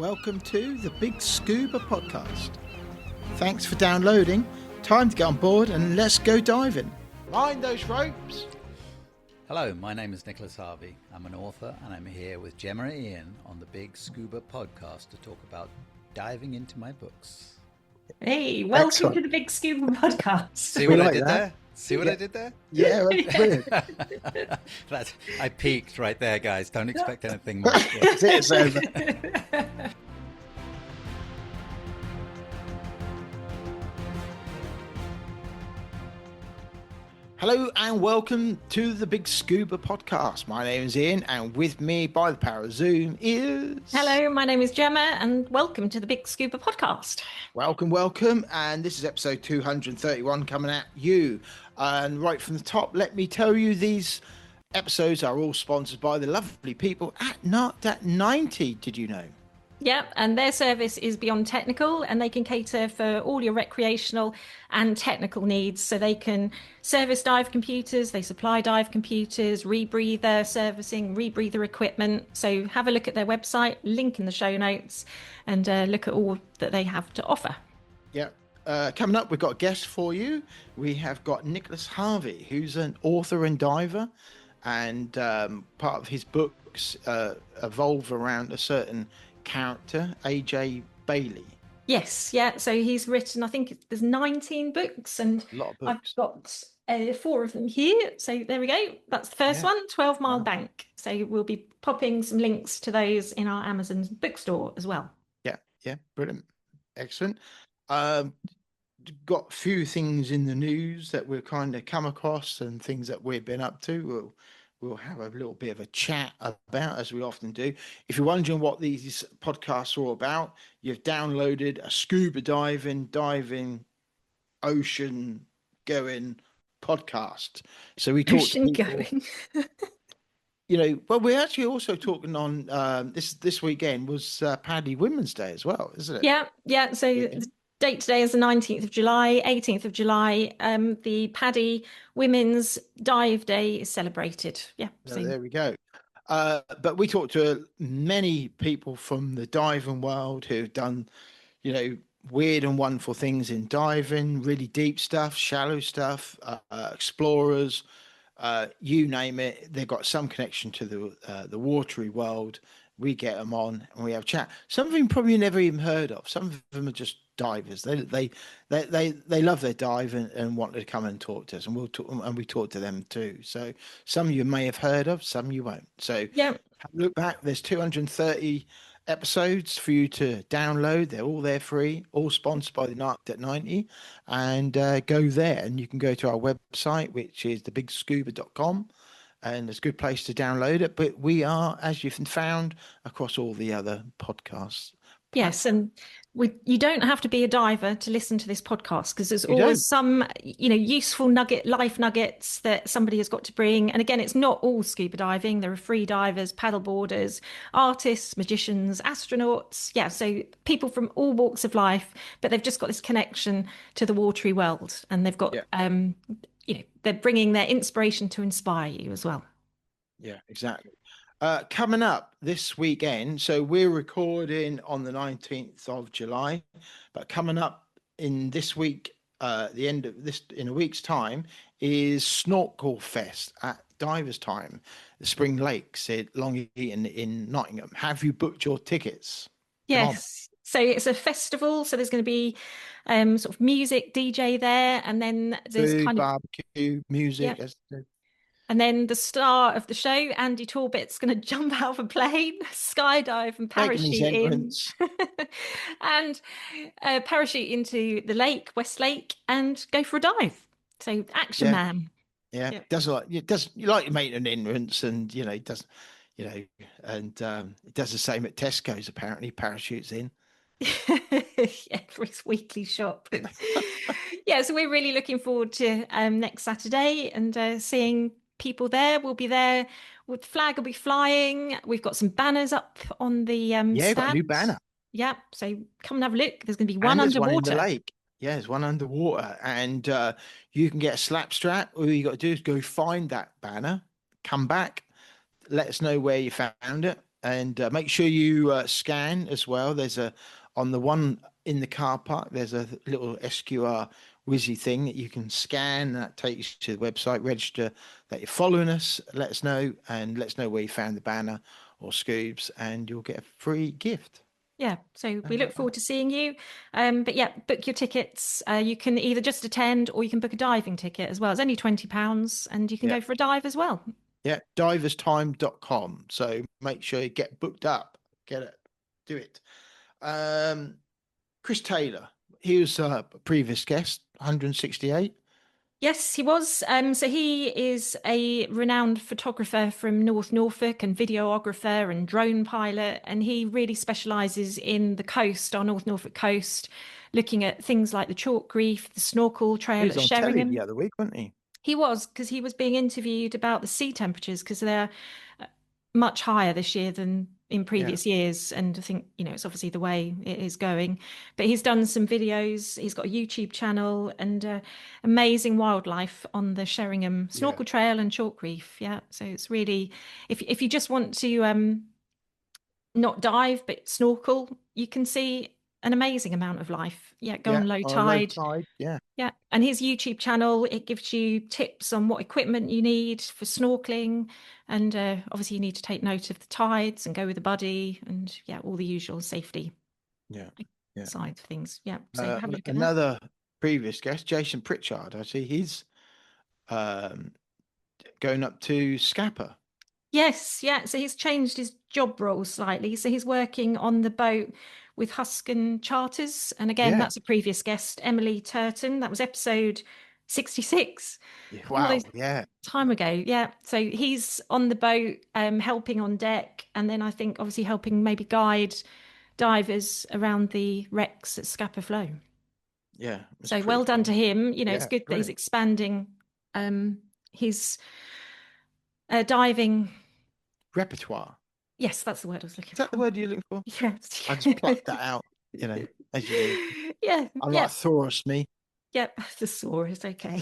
welcome to the Big Scuba podcast. Thanks for downloading. Time to get on board and let's go diving. Mind those ropes. Hello, my name is Nicholas Harvey. I'm an author and I'm here with Gemma and Ian on the Big Scuba podcast to talk about diving into my books. Hey, welcome Excellent. to the Big Scuba podcast. See what I like did that. there? See what I did there? Yeah, that's brilliant. I peaked right there, guys. Don't expect anything more. It's over. Hello and welcome to the Big Scuba podcast. My name is Ian and with me by the power of Zoom is... Hello, my name is Gemma and welcome to the Big Scuba podcast. Welcome. And this is episode 231 coming at you. And right from the top, let me tell you these episodes are all sponsored by the lovely people at Not At 90. Did you know? Yep, and their service is beyond technical and they can cater for all your recreational and technical needs. So they can service dive computers, they supply dive computers, rebreather servicing, rebreather equipment. So have a look at their website, link in the show notes, and look at all that they have to offer. Yeah. Coming up, we've got a guest for you. We have got Nicholas Harvey, who's an author and diver, and part of his books evolve around a certain character, AJ Bailey. Yes, yeah. So he's written, I think there's 19 books, and A lot of I've books. got 4 of them here. So there we go. That's the first one, 12 Mile Wow. Bank. So we'll be popping some links to those in our Amazon bookstore as well. Yeah, brilliant. Excellent. Got a few things in the news that we've kind of come across and things that we've been up to. We'll have a little bit of a chat about, as we often do. If you're wondering what these podcasts are all about, you've downloaded a scuba diving, ocean going podcast. So we talk to Ocean people, going. well, we're actually also talking on this weekend was Paddy Women's Day as well, isn't it? Yeah. So the date today is the 19th of July, 18th of July. The Paddy Women's Dive Day is celebrated. Yeah. So there we go. But we talked to many people from the diving world who've done, weird and wonderful things in diving, really deep stuff, shallow stuff, explorers, you name it. They've got some connection to the watery world. We get them on and we have a chat. Some of them probably never even heard of. Some of them are just divers. They love their dive and want to come and talk to us, and we talk to them too. So some of you may have heard of, some you won't. So look back. There's 230 episodes for you to download. They're all there free, all sponsored by the Not At 90. And go there, and you can go to our website, which is thebigscuba.com. And it's a good place to download it. But we are, as you've found, across all the other podcasts. Yes, and you don't have to be a diver to listen to this podcast, because there's always some, useful life nuggets that somebody has got to bring. And again, it's not all scuba diving. There are free divers, paddleboarders, artists, magicians, astronauts. Yeah, so people from all walks of life, but they've just got this connection to the watery world, and they've got, they're bringing their inspiration to inspire you as well. Yeah, exactly. Coming up this weekend, so we're recording on the 19th of July, but coming up in this week, the end of this, in a week's time, is Snorkel Fest at Divers Time, the Spring Lakes at Long Eaton in Nottingham. Have you booked your tickets? Yes. So it's a festival. So there's going to be sort of music, DJ there, and then there's food, barbecue, music. Yeah. And then the star of the show, Andy Torbit's going to jump out of a plane, skydive and parachute in, and parachute into the lake, West Lake, and go for a dive. So action man. Yeah. Does you like to make an entrance, and it does, and it does the same at Tesco's. Apparently, parachutes in. For his weekly shop. So we're really looking forward to next Saturday and seeing people there. We'll be there with the flag will be flying. We've got some banners up on the stand. Got a new banner. So come and have a look. There's going to be one underwater. One in the lake. There's one underwater, and you can get a slap strap. All you got to do is go find that banner, come back, let us know where you found it, and make sure you scan as well. There's on the one in the car park, there's a little SQR Wizzy thing that you can scan. That takes you to the website. Register that you're following us. Let us know, and let us know where you found the banner or Scoobs, and you'll get a free gift. Yeah, so we look forward to seeing you. But yeah, book your tickets. You can either just attend or you can book a diving ticket as well. It's only £20 and you can Yeah. go for a dive as well. Yeah, diverstime.com. So make sure you get booked up. Get it. Do it. Chris Taylor, he was a previous guest, 168. Yes, he was. So he is a renowned photographer from North Norfolk and videographer and drone pilot, and he really specialises in the coast, our North Norfolk coast, looking at things like the chalk reef, the snorkel He trail was at on telly the Sheringham. other week, wasn't he? He was, because he was being interviewed about the sea temperatures because they're much higher this year than in Yeah, previous years. And I think, it's obviously the way it is going. But he's done some videos. He's got a YouTube channel and amazing wildlife on the Sheringham yeah, Snorkel Trail and Chalk Reef. Yeah. So it's really, if you just want to not dive, but snorkel, you can see an amazing amount of life. Yeah. Go yeah. on low On a low tide. tide, yeah, Yeah, and his YouTube channel, it gives you tips on what equipment you need for snorkeling. And obviously, you need to take note of the tides and go with a buddy and, yeah, all the usual safety yeah, yeah. side of things. Yeah, so have a look at that. Another previous guest, Jason Pritchard. I see he's um, going up to Scapa. Yes, yeah. So he's changed his job role slightly. So he's working on the boat with Huskin Charters. And again, Yeah, that's a previous guest, Emily Turton. That was episode 66. yeah. All Wow, those yeah, time ago. Yeah. So he's on the boat, helping on deck. And then I think obviously helping maybe guide divers around the wrecks at Scapa Flow. yeah. It's So pretty well done cool. to him. It's Yeah, good that he's brilliant. expanding his diving. Repertoire. Yes, that's the word I was looking Is that the for. word you're looking for? Yes. I just plucked that out, as you do. Yeah, I'm yeah, like Thoros, me. yep. The saw is okay.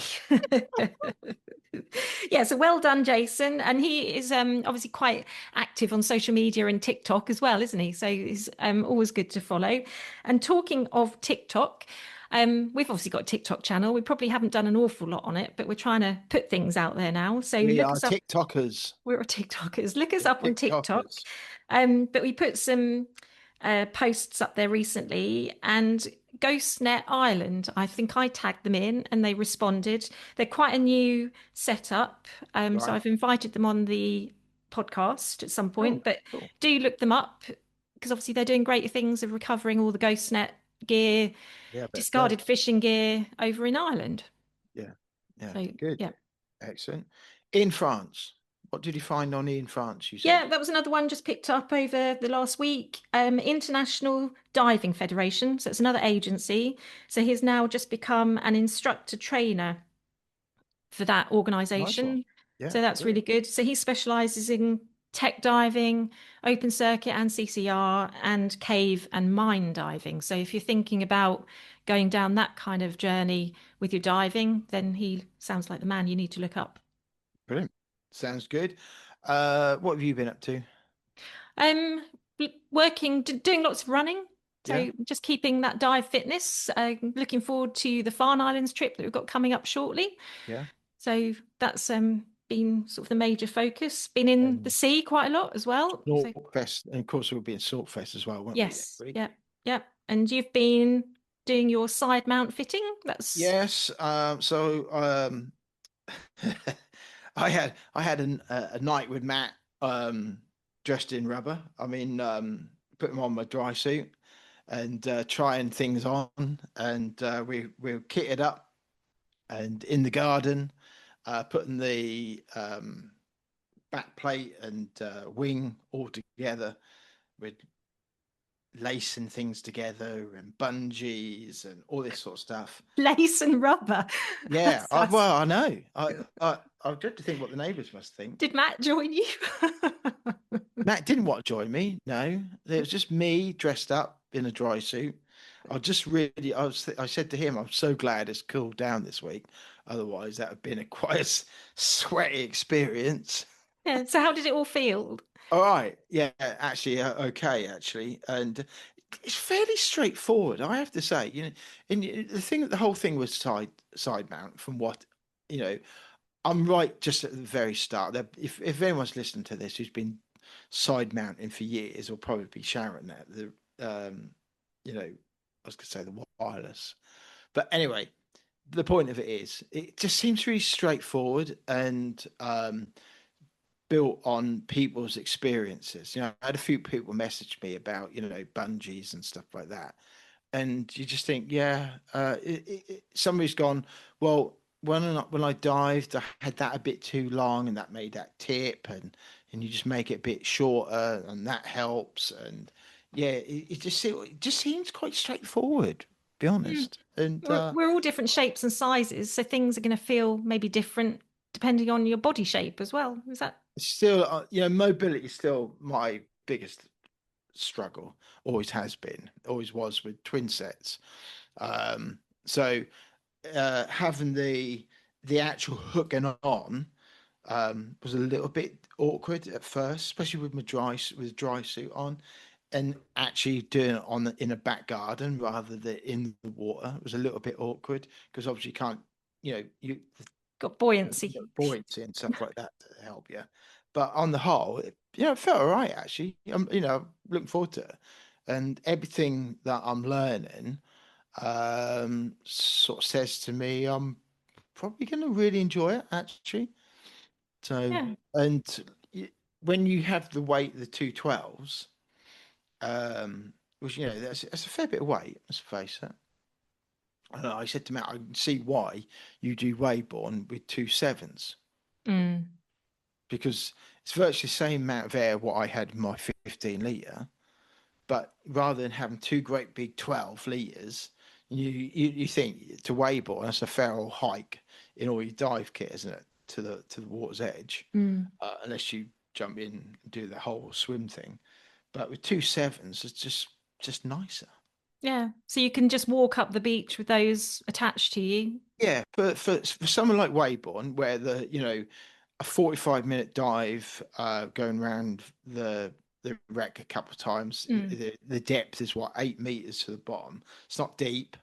Yeah, so well done, Jason. And he is obviously quite active on social media and TikTok as well, isn't he? So he's always good to follow. And talking of TikTok, we've obviously got a TikTok channel. We probably haven't done an awful lot on it, but we're trying to put things out there now. So We look are us up. TikTokers. We're TikTokers. Look us We're up on TikTok. TikTokers. But we put some posts up there recently, and GhostNet Ireland, I think I tagged them in and they responded. They're quite a new setup. So Right. I've invited them on the podcast at some Oh, point, but cool. do look them up because obviously they're doing great things of recovering all the GhostNet gear, Yeah, I bet so. discarded fishing gear over in Ireland. Yeah. Yeah. So, Good. yeah. Excellent. In France, what did you find on in France, you said? Yeah, that was another one just picked up over the last week. International Diving Federation. So it's another agency. So he's now just become an instructor trainer for that Nice one. organization. Yeah, So that's really brilliant. good. So he specializes in tech diving, open circuit and CCR, and cave and mine diving. So if you're thinking about going down that kind of journey with your diving, then he sounds like the man you need to look up. Brilliant. Sounds good. What have you been up to? Um, Working, doing lots of running. Yeah, So just keeping that dive fitness. Looking forward to the Farne Islands trip that we've got coming up shortly. yeah. So that's been sort of the major focus. Been in the And sea quite a lot as well. So Saltfest, and of course we'll be in Saltfest as well, won't we, next yes, week? yeah, yeah. And you've been doing your side mount fitting. That's Yes. I had a night with Matt, dressed in rubber. I mean, putting on my dry suit and trying things on, and we're kitted up and in the garden, putting the back plate and wing all together with lacing things together and bungees and all this sort of stuff. lace and rubber. Yeah, well, I know. I dread to think what the neighbours must think. Did Matt join you? Matt didn't want to join me. No, it was just me dressed up in a dry suit. I said to him, I'm so glad it's cooled down this week. Otherwise, that would have been a quite a sweaty experience. Yeah. So how did it all feel? All right. Yeah, actually, okay, actually, and it's fairly straightforward, I have to say. And the whole thing was side mount. From what you know, I'm right just at the very start. If anyone's listened to this who's been side mounting for years, will probably be Sharon there. You know, I was going to say the wireless, but anyway, the point of it is, it just seems really straightforward and built on people's experiences. I had a few people message me about, bungees and stuff like that. And you just think, yeah, somebody's gone, well, when I dived, I had that a bit too long and that made that tip and you just make it a bit shorter and that helps. And yeah, it just seems quite straightforward, to be Mm. honest. And We're all different shapes and sizes, so things are going to feel maybe different depending on your body shape as well. Is that? still, mobility is still my biggest struggle. Always has been, always was with twin sets. So having the actual hooking on was a little bit awkward at first, especially with dry suit on, and actually doing it in a back garden rather than in the water. It was a little bit awkward because obviously you can't, you Got buoyancy. buoyancy and stuff like that to help you. But on the whole, it felt all right actually. I'm, looking forward to it, and everything that I'm learning sort of says to me I'm probably going to really enjoy it actually. So, Yeah. and when you have the weight, the 212s, which that's a fair bit of weight, let's face it. I said to Matt, I can see why you do Wayborn with 2.7s Mm. because it's virtually the same amount of air what I had in my 15 litre, but rather than having two great big 12 litres, you think to Wayborn that's a fair old hike in all your dive kit, isn't it? To the water's edge, Mm. unless you jump in and do the whole swim thing. But with 2.7s, it's just nicer. Yeah. So you can just walk up the beach with those attached to you. Yeah, but for someone like Wayborn, where a 45-minute dive going around the wreck a couple of times, Mm. the depth is what, 8 meters to the bottom. It's not deep.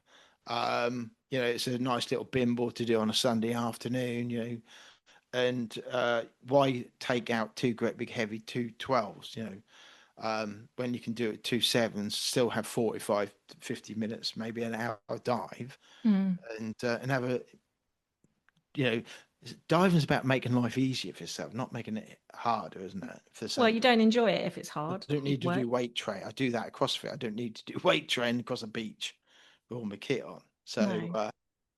It's a nice little bimble to do on a Sunday afternoon. And why take out two great big heavy 212s? When you can do it 2.7s, still have 45 to 50 minutes, maybe an hour dive, Mm. and have a you know diving is about making life easier for yourself, not making it harder, isn't it? For Well, some, you don't enjoy it if it's I hard don't need to work. do weight train. I do that at CrossFit. I don't need to do weight train across a beach with all my kit on. So No.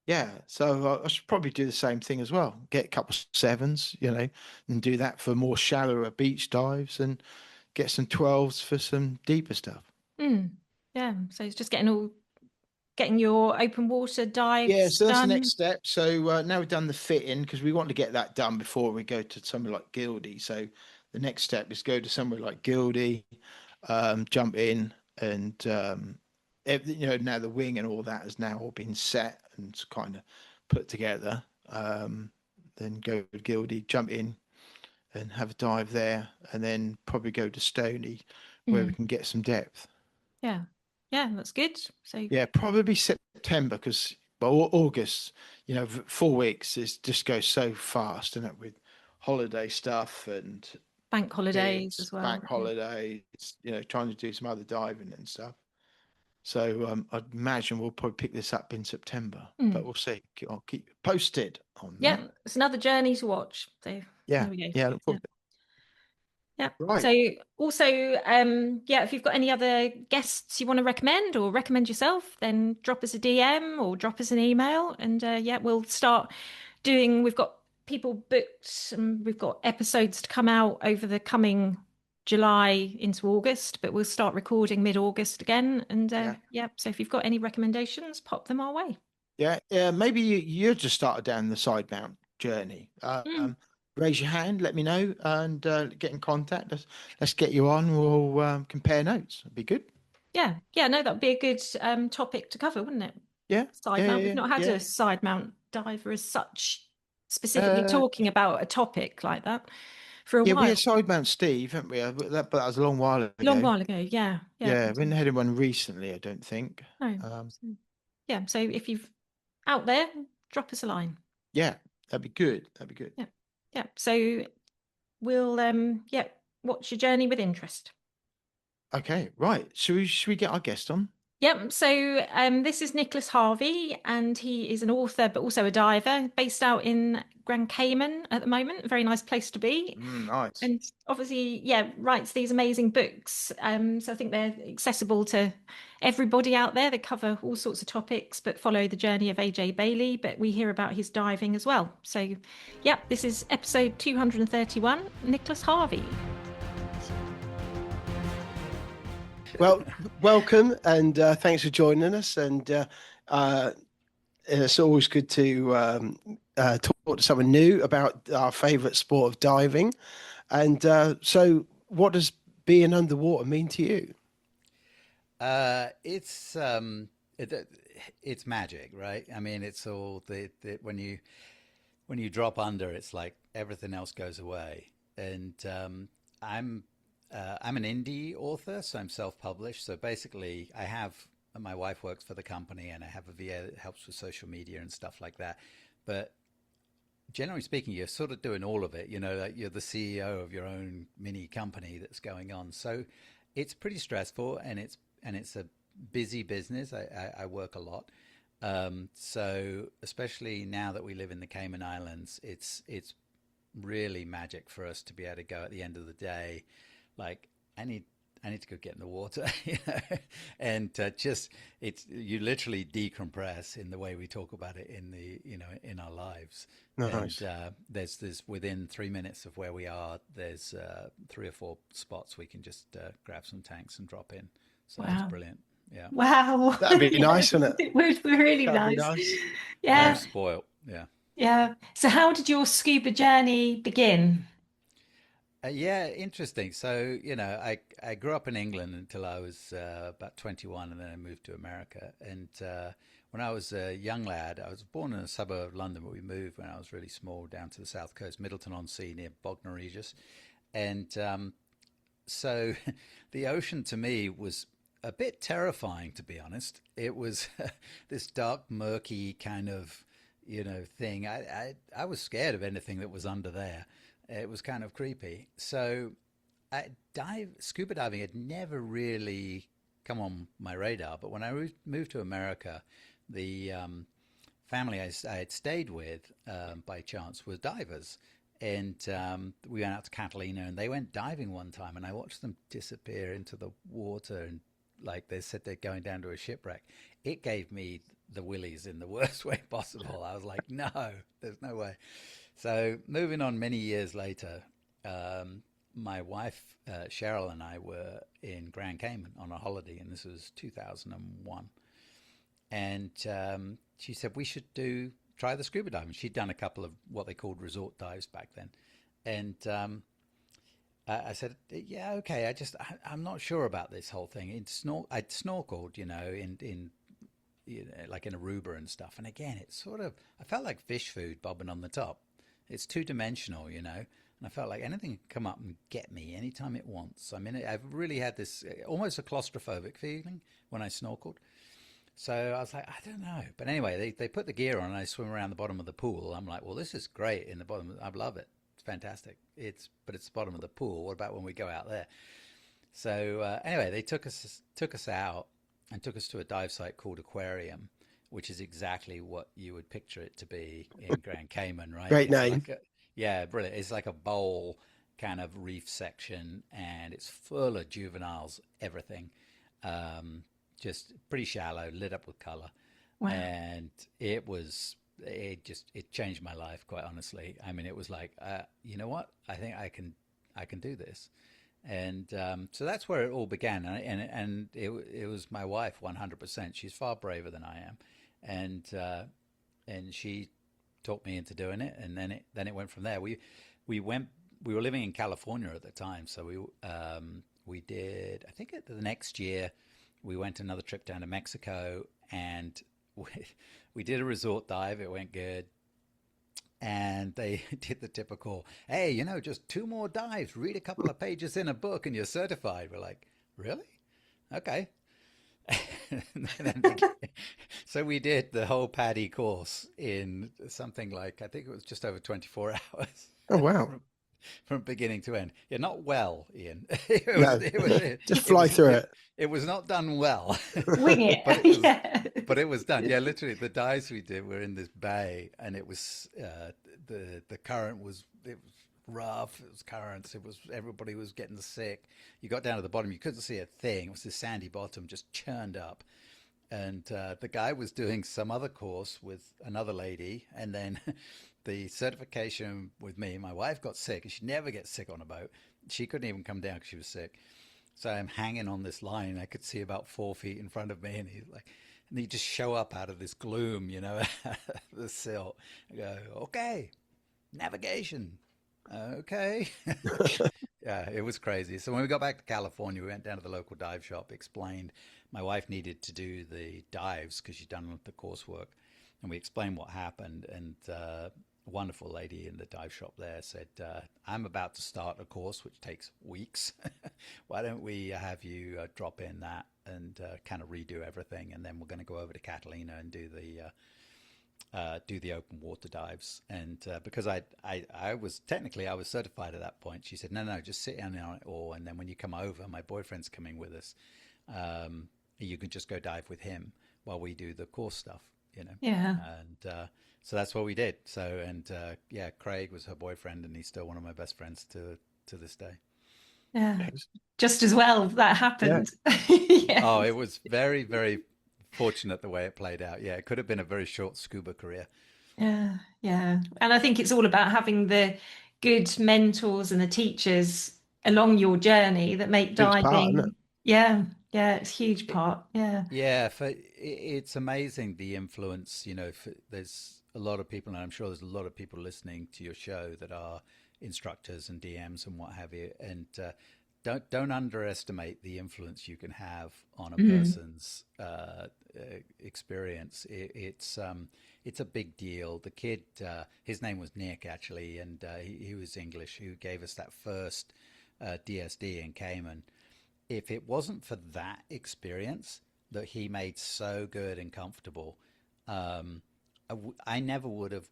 yeah, so I should probably do the same thing as well. Get a couple of sevens, and do that for more shallower beach dives, and get some 12s for some deeper stuff. Mm. Yeah. So it's just getting your open water Yeah, dives so that's the next done. step. So now we've done the fitting because we want to get that done before we go to somewhere like Gildy. So the next step is go to somewhere like Gildy, jump in, and now the wing and all that has now all been set and kind of put together. Then go to Gildy, jump in, and have a dive there, and then probably go to Stony, where we Mm. can get some depth. Yeah. Yeah, that's good. So Yeah, probably September because August, 4 weeks is just goes so fast, and it with holiday stuff and bank holidays kids, as well. bank Yeah. holidays, trying to do some other diving and stuff. So I'd imagine we'll probably pick this up in September, but Mm. we'll see. I'll keep you posted on that. Yeah, it's another journey to watch. So Yeah, there we go. yeah, look Yeah. forward to Yeah. it. Right. So also, yeah, if you've got any other guests you want to recommend or recommend yourself, then drop us a DM or drop us an email, and yeah, we'll start doing. We've got people booked, and we've got episodes to come out over the coming July into August, but we'll start recording mid-August again. And Yeah. yeah, so if you've got any recommendations, pop them our way. Yeah, yeah. Maybe you just started down the side mount journey. Mm. Raise your hand, let me know, and get in contact. Let's get you on. We'll compare notes. It'd be good. Yeah, yeah, no, that'd be a good topic to cover, wouldn't it? Yeah, Side yeah, mount. We've yeah, not had yeah. a side mount diver as such, specifically Yeah. talking about a topic like that. for a Yeah, we while. had Side Mount Steve, haven't we? But that was a long while Long ago. while ago, yeah, yeah. Yeah, we haven't had one recently, I don't think. No, so, yeah. So if you've out there, drop us a line. Yeah, that'd be good. That'd be good. Yeah, yeah. So we'll yeah, watch your journey with interest. Okay, right. Should we get our guest on? Yep. So this is Nicholas Harvey, and he is an author, but also a diver, based out in Grand Cayman at the moment. A very nice place to be. Nice. And obviously, yeah, writes these amazing books. So I think they're accessible to everybody out there. They cover all sorts of topics, but follow the journey of AJ Bailey. But we hear about his diving as well. So, yeah, this is episode 231, Nicholas Harvey. Well, welcome and thanks for joining us. And it's always good to talk to someone new about our favourite sport of diving. And so, what does being underwater mean to you? It's magic, right? I mean, it's all when you drop under, it's like everything else goes away. And I'm an indie author, so I'm self-published. So basically, my wife works for the company, and I have a VA that helps with social media and stuff like that. But generally speaking, you're sort of doing all of it. You know, like you're the CEO of your own mini company that's going on. So it's pretty stressful, and it's a busy business. I work a lot. So especially now that we live in the Cayman Islands, it's really magic for us to be able to go at the end of the day. Like I need to go get in the water, you know, and you literally decompress in the way we talk about it in our lives. Nice. And there's within 3 minutes of where we are, there's 3 or 4 spots we can just grab some tanks and drop in. So Wow. it's brilliant. Yeah. Wow. That'd be nice, wouldn't it? It would be really That'd be nice. nice. Yeah. I'm spoiled. Yeah. Yeah. So how did your scuba journey begin? Yeah, interesting. So, you know, I grew up in England until I was about 21, and then I moved to America. And when I was a young lad, I was born in a suburb of London, but we moved when I was really small down to the south coast, Middleton-on-Sea near Bognor Regis. And so the ocean to me was a bit terrifying, to be honest. It was this dark, murky kind of, you know, thing. I was scared of anything that was under there. It was kind of creepy. So scuba diving had never really come on my radar. But when I moved to America, the family I had stayed with by chance was divers. And we went out to Catalina, and they went diving one time, and I watched them disappear into the water, and like they said they're going down to a shipwreck. It gave me the willies in the worst way possible. I was like, no, there's no way. So moving on many years later, my wife, Cheryl, and I were in Grand Cayman on a holiday, and this was 2001. And she said we should try the scuba diving. She'd done a couple of what they called resort dives back then. And I said, yeah, okay. I'm not sure about this whole thing. I'd snorkeled, you know, in like in Aruba and stuff. And again, I felt like fish food bobbing on the top. It's 2-dimensional, you know, and I felt like anything could come up and get me anytime it wants. I mean, I've really had this almost a claustrophobic feeling when I snorkeled. So I was like, I don't know. But anyway, they put the gear on, and I swim around the bottom of the pool. I'm like, well, this is great in the bottom. I love it. It's fantastic. But it's the bottom of the pool. What about when we go out there? So anyway, they took us out and took us to a dive site called Aquarium, which is exactly what you would picture it to be in Grand Cayman, right? Great name. Yeah, brilliant. It's like a bowl kind of reef section, and it's full of juveniles, everything. Just pretty shallow, lit up with color. Wow. And it changed my life, quite honestly. I mean, it was like, you know what? I think I can do this. And so that's where it all began. And it was my wife, 100%. She's far braver than I am. And she talked me into doing it, and then it went from there. We were living in California at the time, so we did, I think the next year we went another trip down to Mexico, and we did a resort dive. It went good. and they did the typical, hey, just 2 more dives, read a couple of pages in a book and you're certified. We're like, really? Okay. So we did the whole PADI course in something like, I think it was just over 24 hours. Oh, wow. From beginning to end. Yeah, not well, Ian. No, just fly through it. It was not done well. Wing it. Yeah. But it was done. Yeah, literally, the dives we did were in this bay, and it was the current was rough. It was currents. It was everybody was getting sick. You got down to the bottom, you couldn't see a thing. It was this sandy bottom, just churned up. And the guy was doing some other course with another lady, and then the certification with me. My wife got sick, and she never gets sick on a boat. She couldn't even come down because she was sick. So I'm hanging on this line. I could see about 4 feet in front of me, and he just show up out of this gloom, the sill. I go, okay, navigation. Okay. Yeah, it was crazy. So when we got back to California, we went down to the local dive shop, explained my wife needed to do the dives because she'd done the coursework. And we explained what happened. And a wonderful lady in the dive shop there said, I'm about to start a course which takes weeks. Why don't we have you drop in that and kind of redo everything? And then we're going to go over to Catalina and do the open water dives. And because I was certified at that point, she said, no, just sit down on it all. And then when you come over, my boyfriend's coming with us. You can just go dive with him while we do the course stuff, Yeah. And so that's what we did. So, and yeah, Craig was her boyfriend, and he's still one of my best friends to this day. Yeah. Just as well that happened. Yeah. Yeah. Oh, it was very, very fortunate the way it played out. Yeah, it could have been a very short scuba career. Yeah, yeah. And I think it's all about having the good mentors and the teachers along your journey that make diving. Yeah, it's a huge part. Yeah. Yeah, it's amazing the influence, there's a lot of people, and I'm sure there's a lot of people listening to your show that are instructors and DMs and what have you. And don't underestimate the influence you can have on a person's experience. It's a big deal. The kid, his name was Nick actually, and he was English, who gave us that first DSD in Cayman. If it wasn't for that experience that he made so good and comfortable, I never would have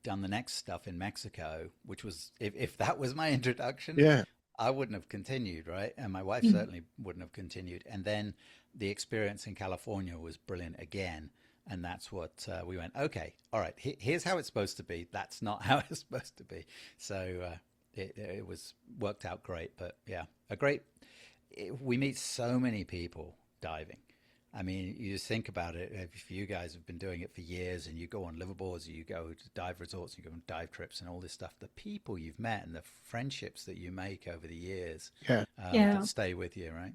done the next stuff in Mexico, which was, if that was my introduction, yeah, I wouldn't have continued, right? And my wife certainly wouldn't have continued. And then the experience in California was brilliant again. And that's what we went, okay, all right, here's how it's supposed to be. That's not how it's supposed to be. So it was worked out great. But yeah, we meet so many people diving. I mean, you just think about it. If you guys have been doing it for years and you go on liverboards, you go to dive resorts, you go on dive trips and all this stuff, the people you've met and the friendships that you make over the years that stay with you, right?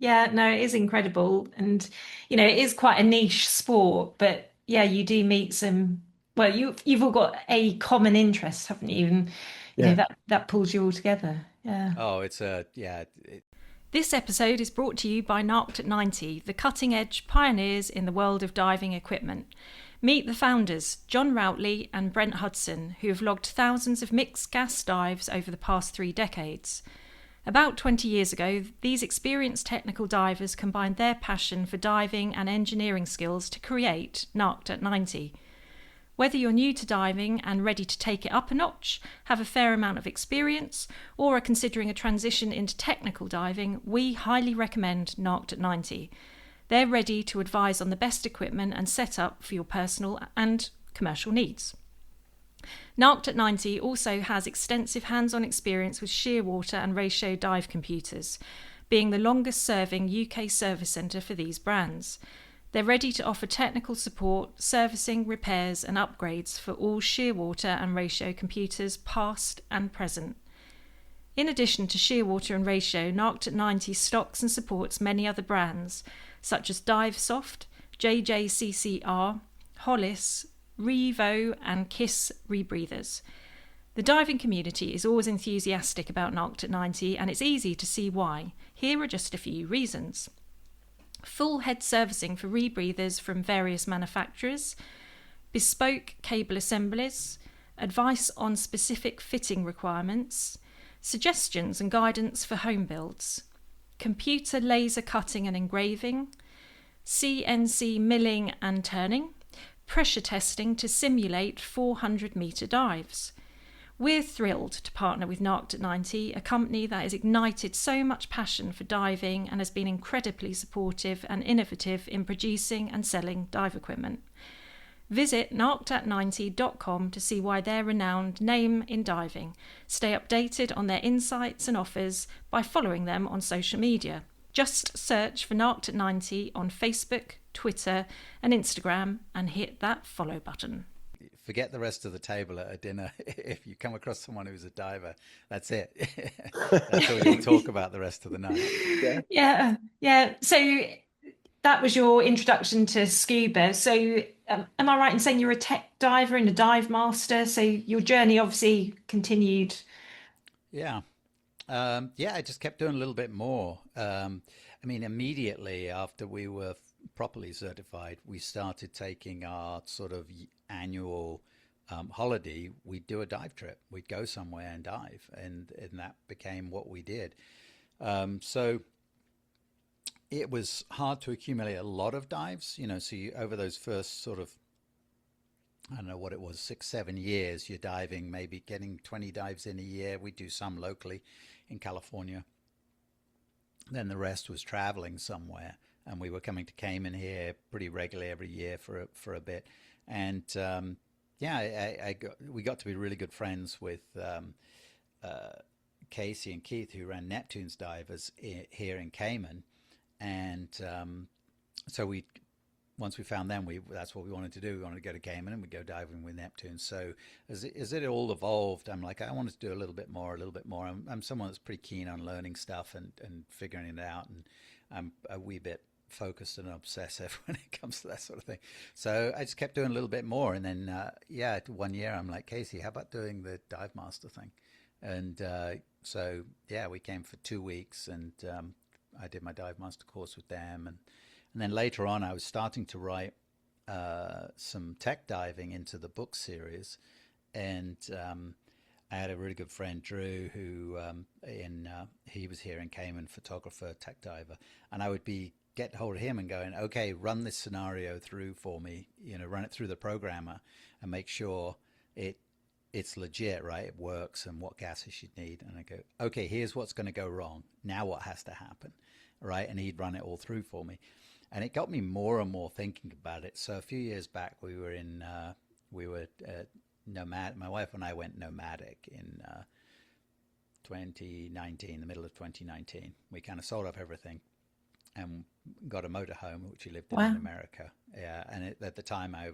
Yeah, no, it is incredible. And, it is quite a niche sport, but yeah, you do meet some, well, you've all got a common interest, haven't you? And, you know, that pulls you all together. Yeah. Oh, it's This episode is brought to you by Narked at 90, the cutting-edge pioneers in the world of diving equipment. Meet the founders, John Routley and Brent Hudson, who have logged thousands of mixed gas dives over the past 3 decades. About 20 years ago, these experienced technical divers combined their passion for diving and engineering skills to create Narked at 90. Whether you're new to diving and ready to take it up a notch, have a fair amount of experience, or are considering a transition into technical diving, we highly recommend Narked at 90. They're ready to advise on the best equipment and setup for your personal and commercial needs. Narked at 90 also has extensive hands-on experience with shearwater and ratio dive computers, being the longest-serving UK service centre for these brands. They're ready to offer technical support, servicing, repairs and upgrades for all shearwater and ratio computers past and present. In addition to shearwater and ratio, Narked at 90 stocks and supports many other brands such as DiveSoft, JJCCR, Hollis, Revo and Kiss rebreathers. The diving community is always enthusiastic about Narked at 90 and it's easy to see why. Here are just a few reasons. Full head servicing for rebreathers from various manufacturers, bespoke cable assemblies, advice on specific fitting requirements, suggestions and guidance for home builds, computer laser cutting and engraving, CNC milling and turning, pressure testing to simulate 400-metre dives. We're thrilled to partner with Narked at 90, a company that has ignited so much passion for diving and has been incredibly supportive and innovative in producing and selling dive equipment. Visit narkedat90.com to see why they're a renowned name in diving. Stay updated on their insights and offers by following them on social media. Just search for Narked at 90 on Facebook, Twitter and Instagram and hit that follow button. Forget the rest of the table at a dinner. If you come across someone who's a diver, that's it. That's all you'll talk about the rest of the night. Yeah. So that was your introduction to scuba. So am I right in saying you're a tech diver and a dive master? So your journey obviously continued. Yeah. I just kept doing a little bit more. Immediately after we were properly certified, we started taking our sort of annual holiday. We'd do a dive trip. We'd go somewhere and dive, and that became what we did. So it was hard to accumulate a lot of dives, so over those first sort of, I don't know what it was, 6-7 years, you're diving, maybe getting 20 dives in a year. We do some locally in California. Then the rest was traveling somewhere, and we were coming to Cayman here pretty regularly every year for a bit. And we got to be really good friends with Casey and Keith, who ran Neptune's Divers here in Cayman. And so once we found them, that's what we wanted to do. We wanted to go to Cayman and we'd go diving with Neptune. So as it all evolved, I'm like, I wanted to do a little bit more. I'm someone that's pretty keen on learning stuff and figuring it out. And I'm a wee bit focused and obsessive when it comes to that sort of thing. So I just kept doing a little bit more. And then, 1 year, I'm like, Casey, how about doing the Divemaster thing? And we came for 2 weeks and I did my Divemaster course with them. And then later on, I was starting to write some tech diving into the book series. And I had a really good friend, Drew, who he was here in Cayman, photographer, tech diver. And I would get hold of him and going, okay, run this scenario through for me, run it through the programmer and make sure it's legit, right? It works and what gases you'd need. And I go, okay, here's what's going to go wrong. Now what has to happen, right? And he'd run it all through for me. And it got me more and more thinking about it. So a few years back, we were nomad. My wife and I went nomadic in 2019, the middle of 2019. We kind of sold off everything and got a motorhome, which we lived in America. Yeah, and at the time, I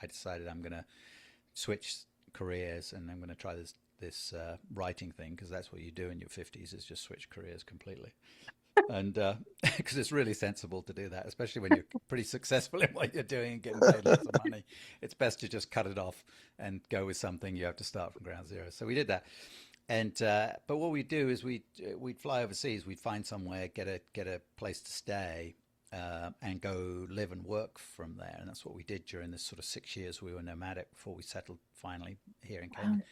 decided I'm going to switch careers and I'm going to try this writing thing, because that's what you do in your 50s, is just switch careers completely. And because it's really sensible to do that, especially when you're pretty successful in what you're doing and getting paid lots of money. It's best to just cut it off and go with something you have to start from ground zero. So we did that. And but what we'd do is we'd fly overseas. We'd find somewhere, get a place to stay, and go live and work from there. And that's what we did during this sort of 6 years we were nomadic before we settled finally here in Cayman.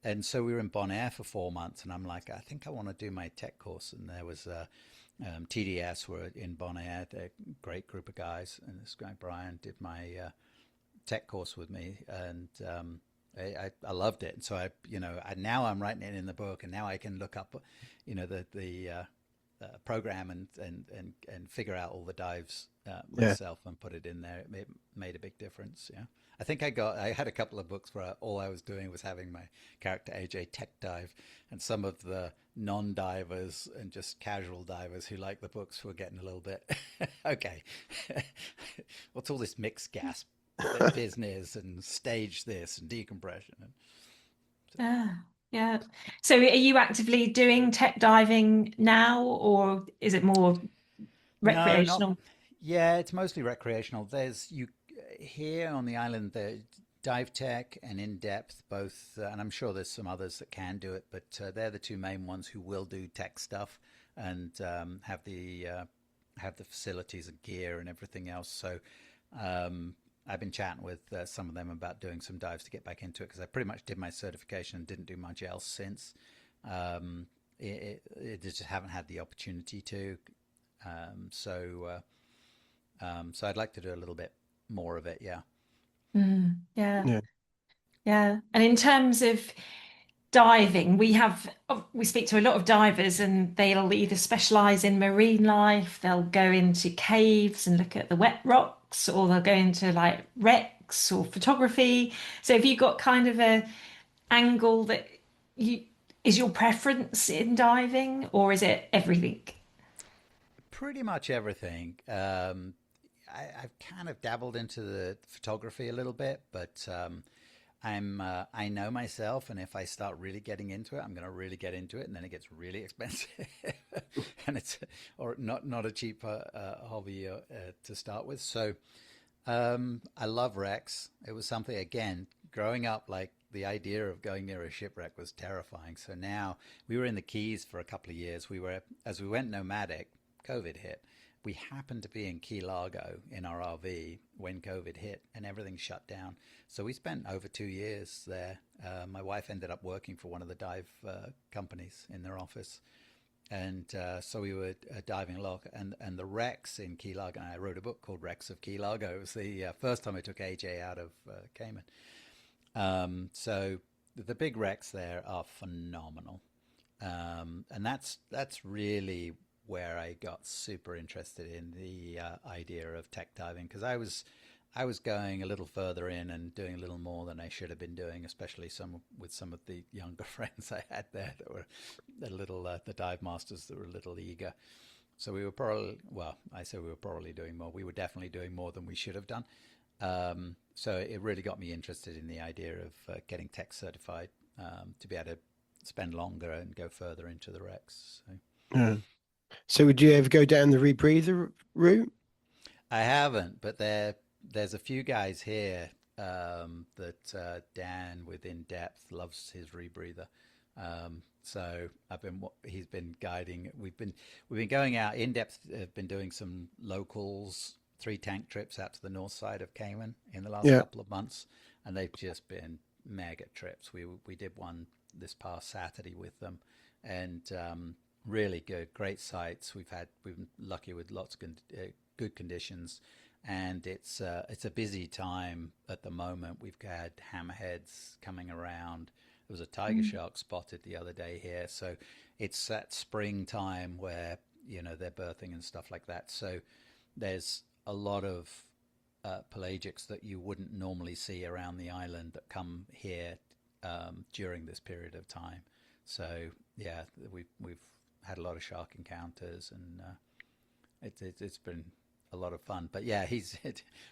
And so we were in Bonaire for 4 months, and I'm like, I think I want to do my tech course. And there was TDS were in Bonaire. They're a great group of guys, and this guy Brian did my tech course with me, and I loved it. And so now I'm writing it in the book, and now I can look up, the program and figure out all the dives myself and put it in there. It made a big difference. Yeah. I think I had a couple of books where all I was doing was having my character AJ tech dive, and some of the non-divers and just casual divers who like the books were getting a little bit, okay, what's all this mixed gas business and stage this and decompression? Yeah. So are you actively doing tech diving now, or is it more recreational? Yeah, it's mostly recreational. Here on the island, the dive tech and in depth both, and I'm sure there's some others that can do it, but they're the two main ones who will do tech stuff and have the facilities and gear and everything else. So I've been chatting with some of them about doing some dives to get back into it because I pretty much did my certification and didn't do much else since. It just haven't had the opportunity to. So I'd like to do a little bit more of it. Yeah. Yeah. Yeah. Yeah. And in terms of diving, we speak to a lot of divers, and they'll either specialize in marine life, they'll go into caves and look at the wet rocks, or they'll go into like wrecks or photography. So have you got kind of a angle that you is your preference in diving, or is it everything? Pretty much everything. I've kind of dabbled into the photography a little bit, but I know myself, and if I start really getting into it, I'm going to really get into it, and then it gets really expensive, and it's or not a cheap hobby to start with. So I love wrecks. It was something again growing up like. The idea of going near a shipwreck was terrifying. So now we were in the Keys for a couple of years. As we went nomadic, COVID hit. We happened to be in Key Largo in our RV when COVID hit and everything shut down. So we spent over 2 years there. My wife ended up working for one of the dive companies in their office. And so we were diving a lot. And the wrecks in Key Largo, and I wrote a book called Wrecks of Key Largo. It was the first time I took AJ out of Cayman. So the big wrecks there are phenomenal. And that's really where I got super interested in the idea of tech diving because I was going a little further in and doing a little more than I should have been doing, especially with some of the younger friends I had there that were a little the dive masters that were a little eager. So we were probably I say we were probably doing more. We were definitely doing more than we should have done. So it really got me interested in the idea of getting tech certified to be able to spend longer and go further into the wrecks. So. Yeah. So would you ever go down the rebreather route? I haven't, but there's a few guys here that Dan with In Depth loves his rebreather. So he's been guiding. We've been going out. In Depth have been doing some locals 3-tank trips out to the north side of Cayman in the last couple of months, and they've just been mega trips. We did one this past Saturday with them, and really great sights. We've been lucky with lots of good conditions, and it's a busy time at the moment. We've had hammerheads coming around. There was a tiger shark spotted the other day here, so it's that springtime where they're birthing and stuff like that. So there's a lot of pelagics that you wouldn't normally see around the island that come here during this period of time. So yeah, we've had a lot of shark encounters, and it's been a lot of fun. But yeah,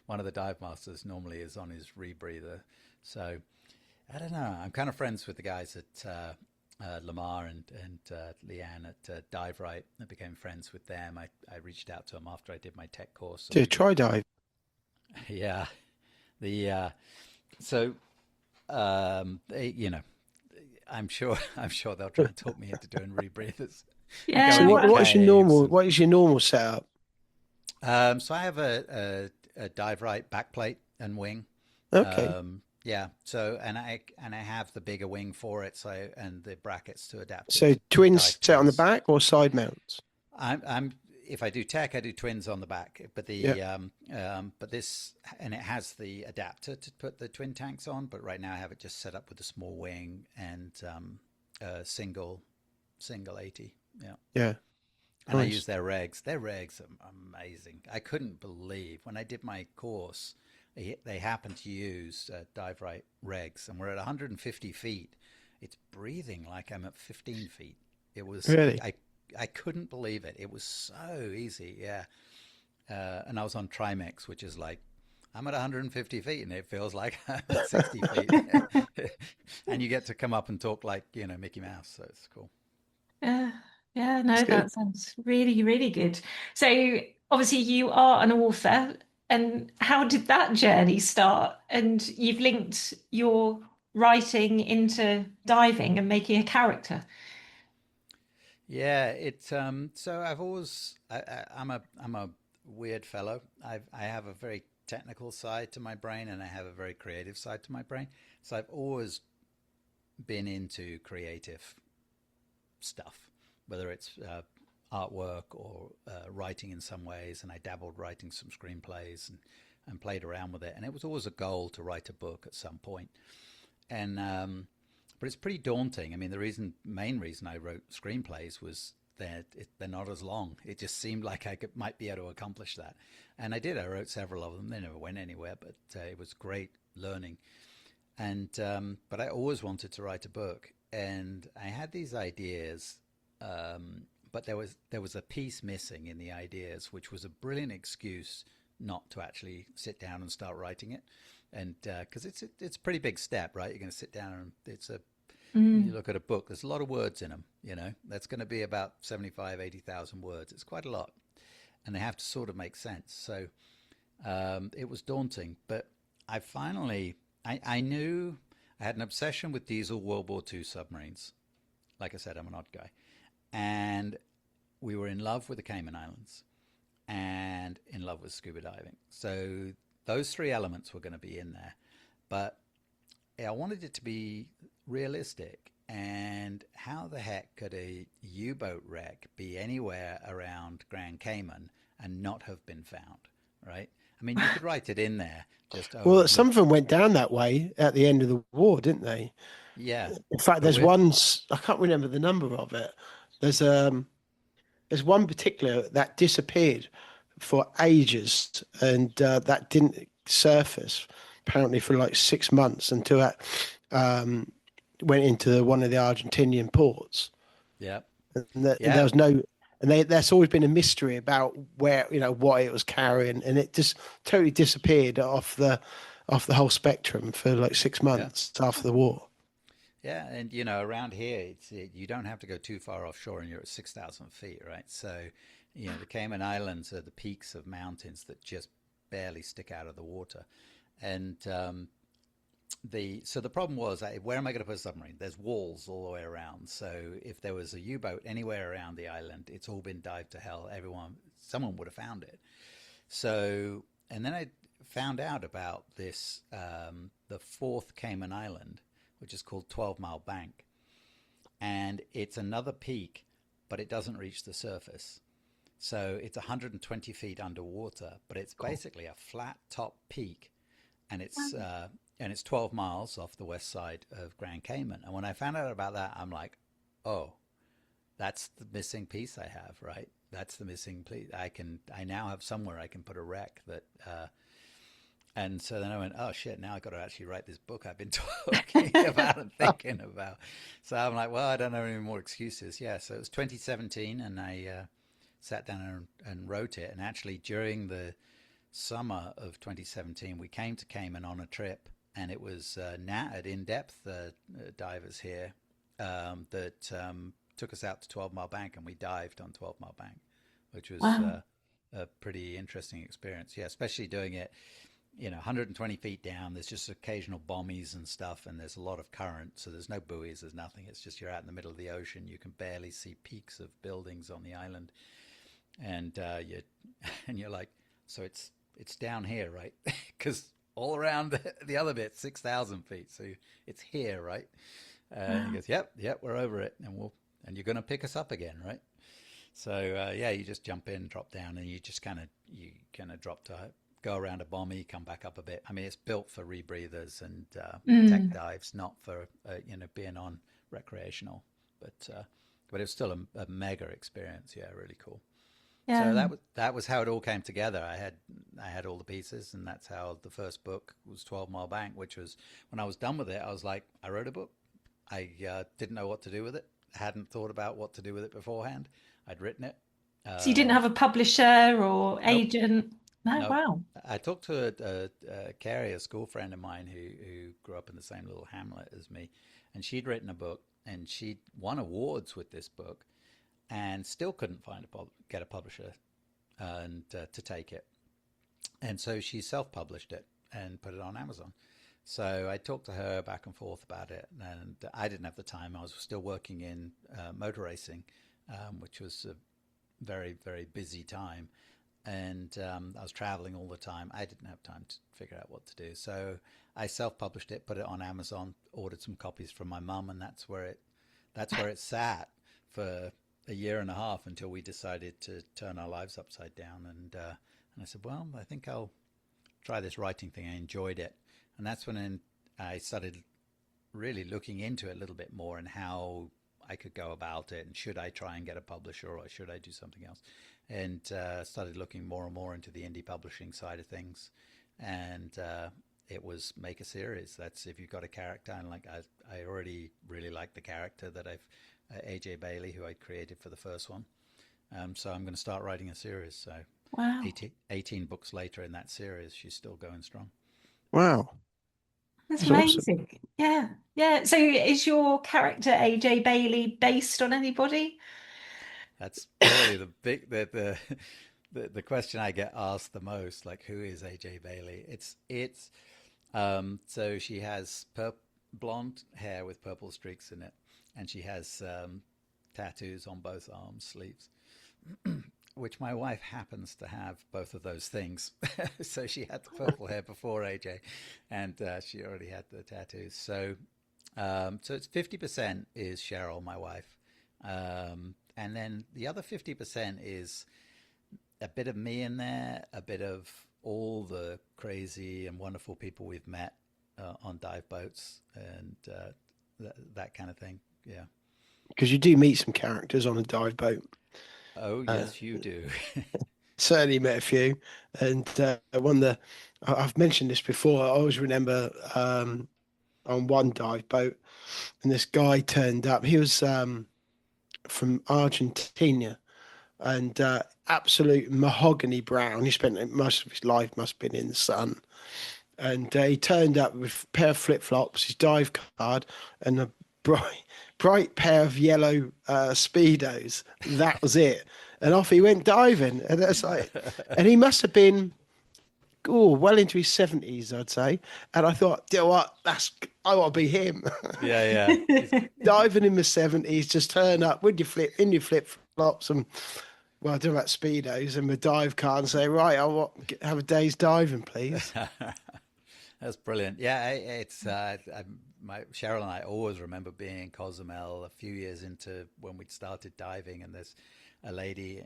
one of the dive masters normally is on his rebreather. So I don't know. I'm kind of friends with the guys at Lamar and Leanne at Dive Right. I became friends with them. I reached out to them after I did my tech course. To try dive. Yeah. So I'm sure they'll try and talk me into doing rebreathers. Yeah. So what is your normal setup? So I have a Dive Right backplate and wing. Okay. Yeah. So and I have the bigger wing for it. So and the brackets to adapt. So twins set on the back or side mounts? I'm if I do tech, I do twins on the back. But but this and it has the adapter to put the twin tanks on. But right now I have it just set up with a small wing and single 80. Yeah. Yeah. And nice. I use their regs. Their regs are amazing. I couldn't believe when I did my course. They happen to use Dive Right regs, and we're at 150 feet. It's breathing like I'm at 15 feet. It was really. I couldn't believe it. It was so easy, yeah. And I was on Trimex, which is like I'm at 150 feet, and it feels like I'm at 60 feet. And you get to come up and talk like Mickey Mouse, so it's cool. Yeah, no, that sounds really, really good. So obviously you are an author, and how did that journey start? And you've linked your writing into diving and making a character. Yeah, so I've always I'm a weird fellow. I have a very technical side to my brain, and I have a very creative side to my brain. So I've always been into creative stuff, whether it's artwork or writing in some ways. And I dabbled writing some screenplays and played around with it. And it was always a goal to write a book at some point. And but it's pretty daunting. I mean, the main reason I wrote screenplays was that they're not as long. It just seemed like I might be able to accomplish that. And I did. I wrote several of them. They never went anywhere, but it was great learning. And but I always wanted to write a book. And I had these ideas, but there was a piece missing in the ideas, which was a brilliant excuse not to actually sit down and start writing it. And because it's a pretty big step, right? You're going to sit down and you look at a book, there's a lot of words in them, that's going to be about 75, 80,000 words. It's quite a lot, and they have to sort of make sense. So it was daunting, but I knew I had an obsession with diesel World War II submarines. Like I said, I'm an odd guy. And we were in love with the Cayman Islands and in love with scuba diving. So those three elements were going to be in there. But I wanted it to be realistic. And how the heck could a U-boat wreck be anywhere around Grand Cayman and not have been found, right? I mean, you could write it in there. Well, some of them went down that way at the end of the war, didn't they? Yeah. In fact, there's one, I can't remember the number of it. There's one particular that disappeared for ages, and that didn't surface apparently for like 6 months until that went into one of the Argentinian ports. Yeah. And there was no, and there's always been a mystery about where, what it was carrying, and it just totally disappeared off the whole spectrum for like 6 months after the war. Yeah, and around here, you don't have to go too far offshore, and you're at 6,000 feet, right? So, the Cayman Islands are the peaks of mountains that just barely stick out of the water, and so the problem was, where am I going to put a submarine? There's walls all the way around. So if there was a U-boat anywhere around the island, it's all been dived to hell. Someone would have found it. So, and then I found out about this, the fourth Cayman Island, which is called 12 Mile Bank. And it's another peak, but it doesn't reach the surface. So it's 120 feet underwater, but it's basically a flat top peak. And it's 12 miles off the west side of Grand Cayman. And when I found out about that, I'm like, oh, that's the missing piece I have, right? That's the missing piece. I now have somewhere I can put a wreck that, and so then I went, oh shit, now I've got to actually write this book I've been talking about and thinking about. So I'm like, well, I don't have any more excuses. Yeah. So it was 2017 and I sat down and wrote it. And actually during the summer of 2017, we came to Cayman on a trip, and it was Nat at In-Depth divers here that took us out to 12 Mile Bank, and we dived on 12 Mile Bank, which was a pretty interesting experience. Yeah, especially doing it, 120 feet down. There's just occasional bommies and stuff, and there's a lot of current, so there's no buoys, there's nothing. It's just you're out in the middle of the ocean. You can barely see peaks of buildings on the island, and you're like, so it's down here, right? Because all around the other bit, 6,000 feet. So it's here, right? He goes, yep, we're over it. And you're going to pick us up again, right? So, you just jump in, drop down, and you kind of drop to go around a bomby, come back up a bit. I mean, it's built for rebreathers and tech dives, not for, being on recreational. But it was still a mega experience. Yeah, really cool. Yeah. So that was how it all came together. I had all the pieces, and that's how the first book was 12 Mile Bank, which was, when I was done with it, I was like, I wrote a book. I didn't know what to do with it. I hadn't thought about what to do with it beforehand. I'd written it. So you didn't have a publisher or agent? No, Nope. wow. I talked to Carrie, a school friend of mine who grew up in the same little hamlet as me, and she'd written a book, and she'd won awards with this book, and still couldn't get a publisher and to take it. And so she self-published it and put it on Amazon. So I talked to her back and forth about it, and I didn't have the time. I was still working in motor racing, which was a very, very busy time. and I was traveling all the time. I didn't have time to figure out what to do, so I self-published it, put it on Amazon, ordered some copies from my mum, and that's where it sat for a year and a half until we decided to turn our lives upside down. And I said, well, I think I'll try this writing thing. I enjoyed it, and that's when I started really looking into it a little bit more and how I could go about it, and should I try and get a publisher or should I do something else, and started looking more and more into the indie publishing side of things. And it was make a series. That's if you've got a character, and like I already really like the character that I've AJ Bailey, who I created for the first one. So I'm going to start writing a series. So Wow. 18 books later in that series, she's still going strong. Wow. That's That's awesome. amazing. Yeah. Yeah. So is your character AJ Bailey based on anybody? That's probably the question I get asked the most, like, who is AJ Bailey? It's so she has blonde hair with purple streaks in it, and she has tattoos on both arms, sleeves, which my wife happens to have both of those things. So she had the purple hair before AJ, and she already had the tattoos. So it's 50% is Cheryl, my wife, and then the other 50% is a bit of me in there, a bit of all the crazy and wonderful people we've met on dive boats and that kind of thing. Yeah. Because you do meet some characters on a dive boat. Oh, yes, you do. Certainly met a few. And I've mentioned this before. I always remember on one dive boat, and this guy turned up. He was from Argentina, and absolute mahogany brown. He spent most of his life must have been in the sun. And he turned up with a pair of flip-flops, his dive card, and a bright pair of yellow Speedos. That was it. And off he went diving. And that's like, and he must have been well into his 70s, I'd say. And I thought, you know what, I want to be him. Yeah. Diving in the 70s, just turn up with your flip-flops and, well, I don't know about Speedos and the dive card and say, right, I want have a day's diving, please. That's brilliant. Yeah, it's Cheryl and I always remember being in Cozumel a few years into when we'd started diving, and there's a lady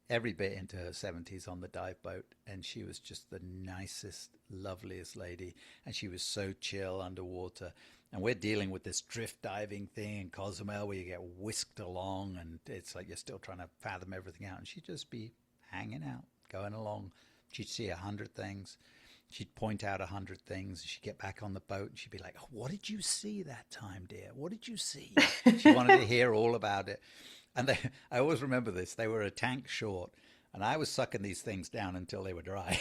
every bit into her 70s on the dive boat, and she was just the nicest, loveliest lady, and she was so chill underwater. And we're dealing with this drift diving thing in Cozumel where you get whisked along, and it's like you're still trying to fathom everything out, and she'd just be hanging out, going along. She'd see 100 things. She'd point out 100 things. She'd get back on the boat and she'd be like, oh, what did you see that time, dear? What did you see? She wanted to hear all about it. And I always remember this. They were a tank short, and I was sucking these things down until they were dry,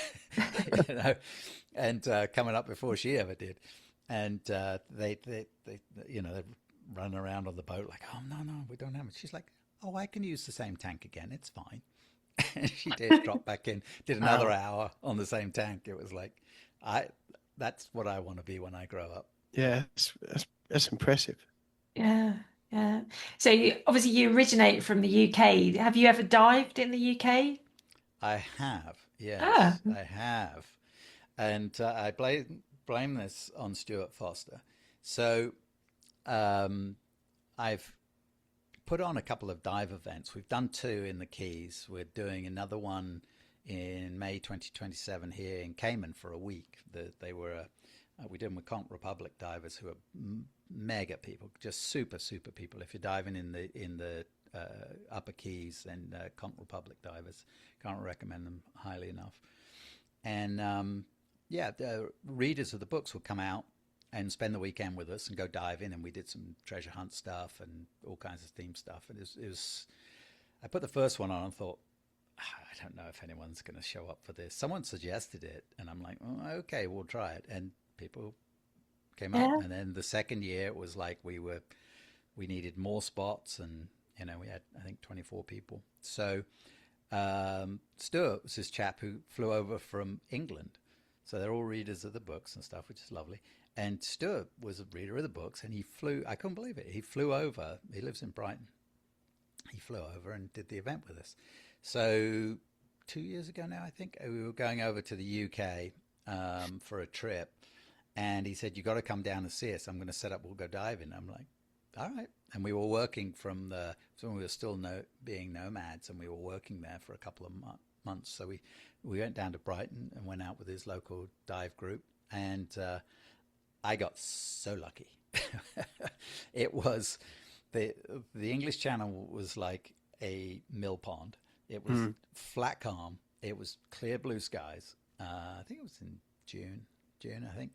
and coming up before she ever did. And they run around on the boat like, oh, no, we don't have it. She's like, oh, I can use the same tank again. It's fine. And she did drop back in, did another hour on the same tank. It was like, that's what I want to be when I grow up. Yeah, that's impressive. Yeah. So obviously you originate from the UK. Have you ever dived in the UK? I have, yes, I have. And I blame this on Stuart Foster. So I've put on a couple of dive events. We've done 2 in the Keys. We're doing another one in May 2027 here in Cayman for a week. We did them with Conch Republic divers who are mega people, just super people. If you're diving in the upper Keys, then Conch Republic divers, can't recommend them highly enough. And the readers of the books would come out and spend the weekend with us and go diving, and we did some treasure hunt stuff and all kinds of theme stuff. And it was I put the first one on and thought, I don't know if anyone's going to show up for this. Someone suggested it, and I'm like, oh, okay, we'll try it. And people came up. And then the second year, it was like we needed more spots, and we had, I think, 24 people. So Stuart was this chap who flew over from England. So they're all readers of the books and stuff, which is lovely. And Stuart was a reader of the books, and he flew, I couldn't believe it. He flew over, he lives in Brighton. He flew over and did the event with us. So 2 years ago now, I think. We were going over to the UK for a trip, and he said, "You got to come down and see us. I'm going to set up. We'll go diving." I'm like, "All right." And we were working so we were still being nomads, and we were working there for a couple of months. So we went down to Brighton and went out with his local dive group, and I got so lucky. It was the English Channel was like a mill pond. It was flat calm. It was clear blue skies. I think it was in June, I think.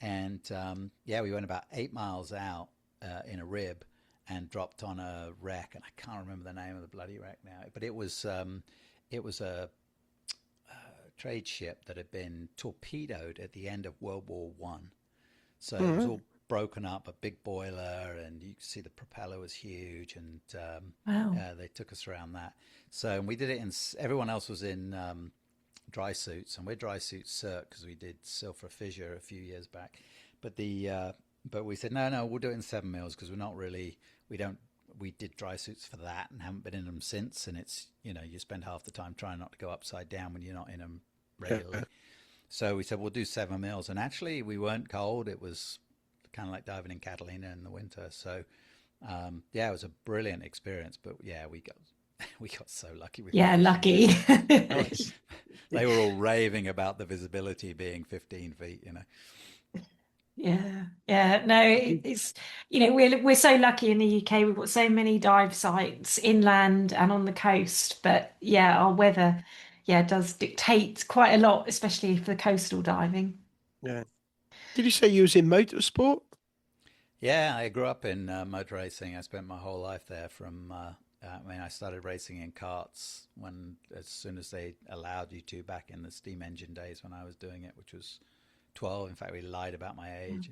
And we went about 8 miles out in a rib and dropped on a wreck. And I can't remember the name of the bloody wreck now. But it was a trade ship that had been torpedoed at the end of World War One. So it was all broken up, a big boiler, and you could see the propeller was huge, and they took us around that. So we did it everyone else was in dry suits, and we're dry suit cert because we did Silver Fissure a few years back. But but we said, no, we'll do it in 7 mils because we did dry suits for that and haven't been in them since. And it's, you spend half the time trying not to go upside down when you're not in them regularly. So we said, we'll do 7 mils. And actually we weren't cold. It was kind of like diving in Catalina in the winter. So, it was a brilliant experience, but we got so lucky. Lucky. They were all raving about the visibility being 15 feet, No, it's we're so lucky in the UK. We've got so many dive sites inland and on the coast, but our weather does dictate quite a lot, especially for the coastal diving. Did you say you was in motorsport? Yeah, I grew up in motor racing. I spent my whole life there I started racing in karts as soon as they allowed you to, back in the steam engine days when I was doing it, which was 12. In fact, we lied about my age,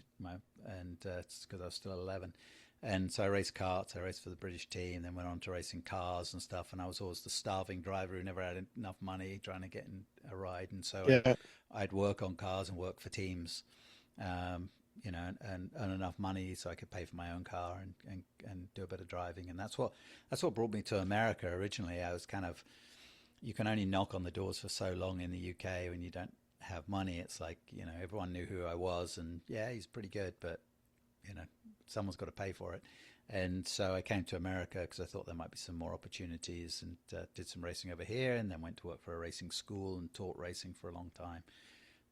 it's because I was still 11. And so I raced karts, I raced for the British team, then went on to racing cars and stuff. And I was always the starving driver who never had enough money trying to get in a ride. And so I'd work on cars and work for teams, and earn enough money so I could pay for my own car and do a bit of driving. And that's what brought me to America originally. I was you can only knock on the doors for so long in the UK when you don't have money. It's like, everyone knew who I was, and he's pretty good, but someone's got to pay for it. And so I came to America because I thought there might be some more opportunities, and did some racing over here, and then went to work for a racing school and taught racing for a long time.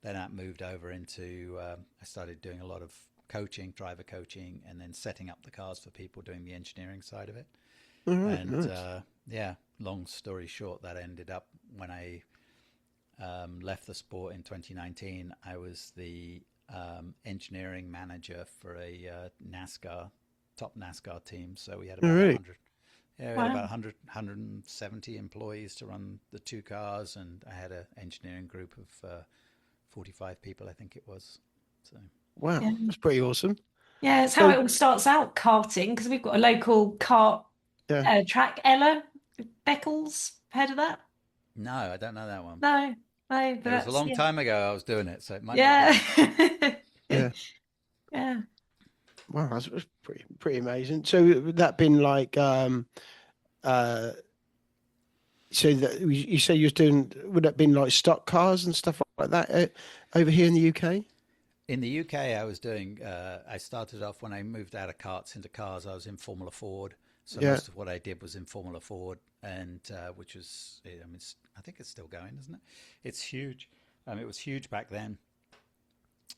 Then I moved over into, I started doing a lot of coaching, driver coaching, and then setting up the cars for people, doing the engineering side of it. Nice. Long story short, that ended up when I left the sport in 2019. I was the engineering manager for a top NASCAR team. So we had about 100. Yeah, we had about 170 employees to run the 2 cars, and I had an engineering group of 45 people, I think it was. So wow, that's pretty awesome. Yeah, it's how it all starts out, karting, because we've got a local kart track, Ella Beckles. Heard of that? No, I don't know that one. No, it was a long time ago I was doing it, so it might yeah. Wow, that's pretty amazing. So would that been like so that you say you was doing, would that been like stock cars and stuff like that over here in the UK? In the UK, I was doing, I started off when I moved out of karts into cars, I was in Formula Ford. So most of what I did was in Formula Ford, and which was, I think it's still going, isn't it? It's huge. It was huge back then.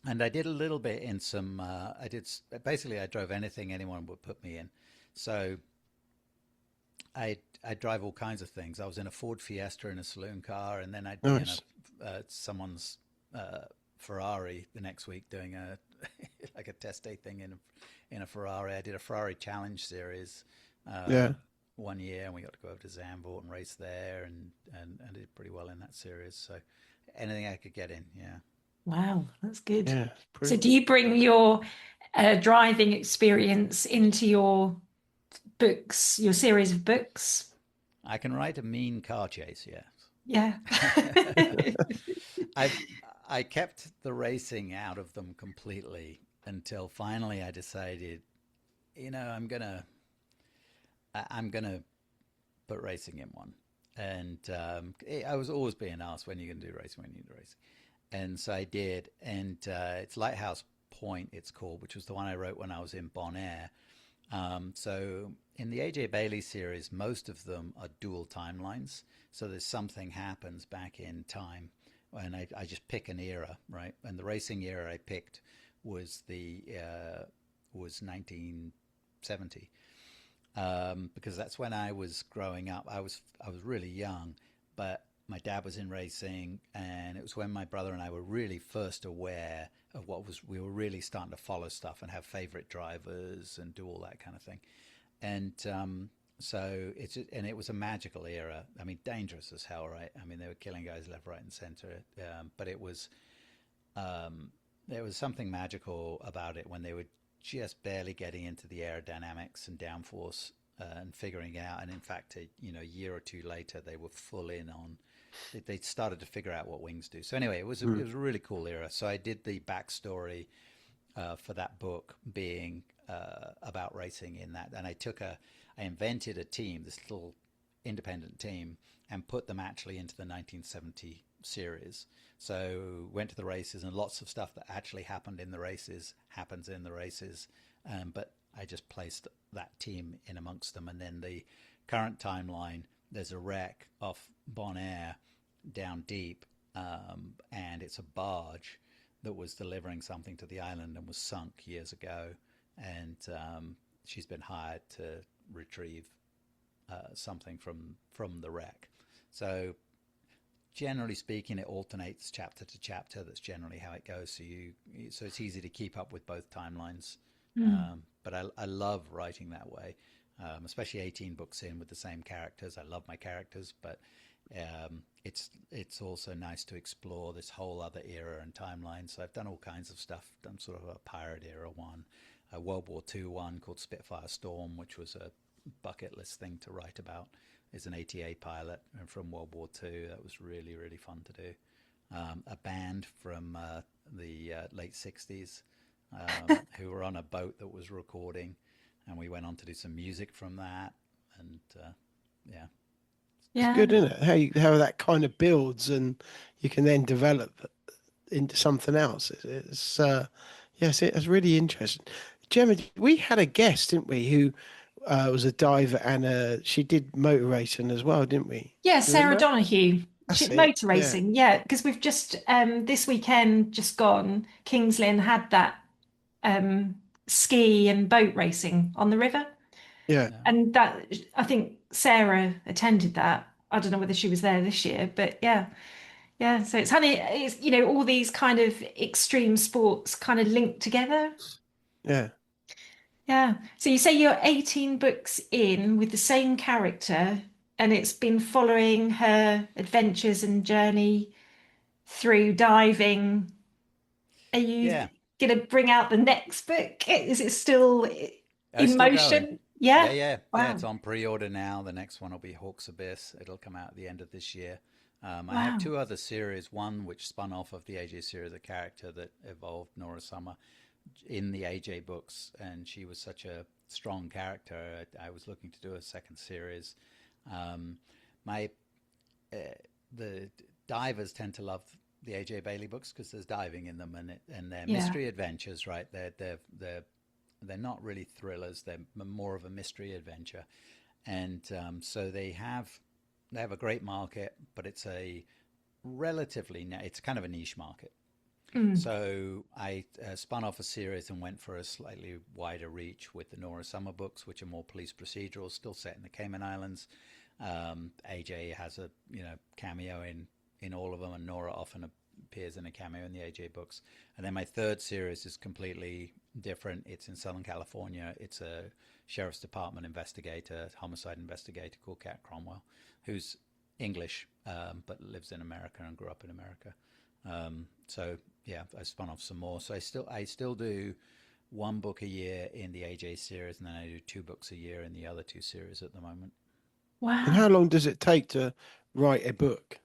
And I did a little bit in some, I drove anything anyone would put me in. So I drive all kinds of things. I was in a Ford Fiesta in a saloon car, and then I'd be in someone's Ferrari the next week doing a like a test day thing in a Ferrari. I did a Ferrari Challenge Series 1 year, and we got to go over to Zandvoort and race there, and I did pretty well in that series. So anything I could get in, Wow, that's good. Yeah. So do you bring your driving experience into your books, your series of books? I can write a mean car chase, Yeah. I kept the racing out of them completely until finally I decided, I'm gonna put racing in one. And I was always being asked, when are you going to do racing, when are you going to do racing? And so I did. And it's Lighthouse Point, it's called, which was the one I wrote when I was in Bonaire. So in the AJ Bailey series, most of them are dual timelines. So there's something happens back in time, and I just pick an era, right? And the racing era I picked was was 1970, because that's when I was growing up. I was really young, but my dad was in racing, and it was when my brother and I were really first aware of we were really starting to follow stuff and have favorite drivers and do all that kind of thing. And so it was a magical era. I mean, dangerous as hell, right? I mean, they were killing guys left, right, and center. But there was something magical about it when they were just barely getting into the aerodynamics and downforce and figuring out. And in fact, a year or two later, they were full in on. They started to figure out what wings do. So anyway, it was a really cool era. So I did the backstory for that book being about racing in that, and I invented a team, this little independent team, and put them actually into the 1970 series. So went to the races, and lots of stuff that actually happened in the races happens in the races, but I just placed that team in amongst them. And then the current timeline, there's a wreck off Bonaire down deep, and it's a barge that was delivering something to the island and was sunk years ago, and she's been hired to retrieve something from the wreck. So generally speaking, it alternates chapter to chapter. That's generally how it goes. So it's easy to keep up with both timelines. But I love writing that way, especially 18 books in with the same characters. I love my characters, but it's also nice to explore this whole other era and timeline. So I've done all kinds of stuff. Done sort of a pirate era one, a World War II one called Spitfire Storm, which was a bucket list thing to write about. Is an ATA pilot from World War II. That was really, really fun to do. A band from the late 60s who were on a boat that was recording, and we went on to do some music from that. And yeah. It's good, isn't it? How that kind of builds, and you can then develop into something else. Yes, it's really interesting. Gemma, we had a guest, didn't we, who was a diver, and she did motor racing as well, didn't we? Yeah, Do you Sarah remember? Donahue. That's it. Motor racing, yeah, because we've just this weekend just gone, Kings Lynn had that ski and boat racing on the river. Yeah. And that, I think Sarah attended that. I don't know whether she was there this year, but yeah. Yeah. So it's honey, it's all these kind of extreme sports kind of linked together. Yeah. Yeah. So you say you're 18 books in with the same character, and it's been following her adventures and journey through diving. Are you Yeah. going to bring out the next book? Is it still It's in still going. motion? Yeah. Yeah. Wow. It's on pre-order now. The next one will be Hawk's Abyss. It'll come out at the end of this year. I have Wow. two other series. One which spun off of the AJ series, a character that evolved, Nora Summer, in the AJ books, and she was such a strong character. I was looking to do a second series. My the divers tend to love the AJ Bailey books because there's diving in them, and they're mystery adventures, right? They're not really thrillers. They're more of a mystery adventure, and so they have a great market, but it's it's kind of a niche market. So I spun off a series and went for a slightly wider reach with the Nora Summer books, which are more police procedurals, still set in the Cayman Islands. AJ has a cameo in all of them, and Nora often appears in a cameo in the AJ books. And then my third series is completely different. It's in Southern California. It's a sheriff's department investigator, homicide investigator called Cat Cromwell, who's English but lives in America and grew up in America. So yeah, I spun off some more. So I still do one book a year in the AJ series, and then I do 2 books a year in the other 2 series at the moment. Wow. And how long does it take to write a book?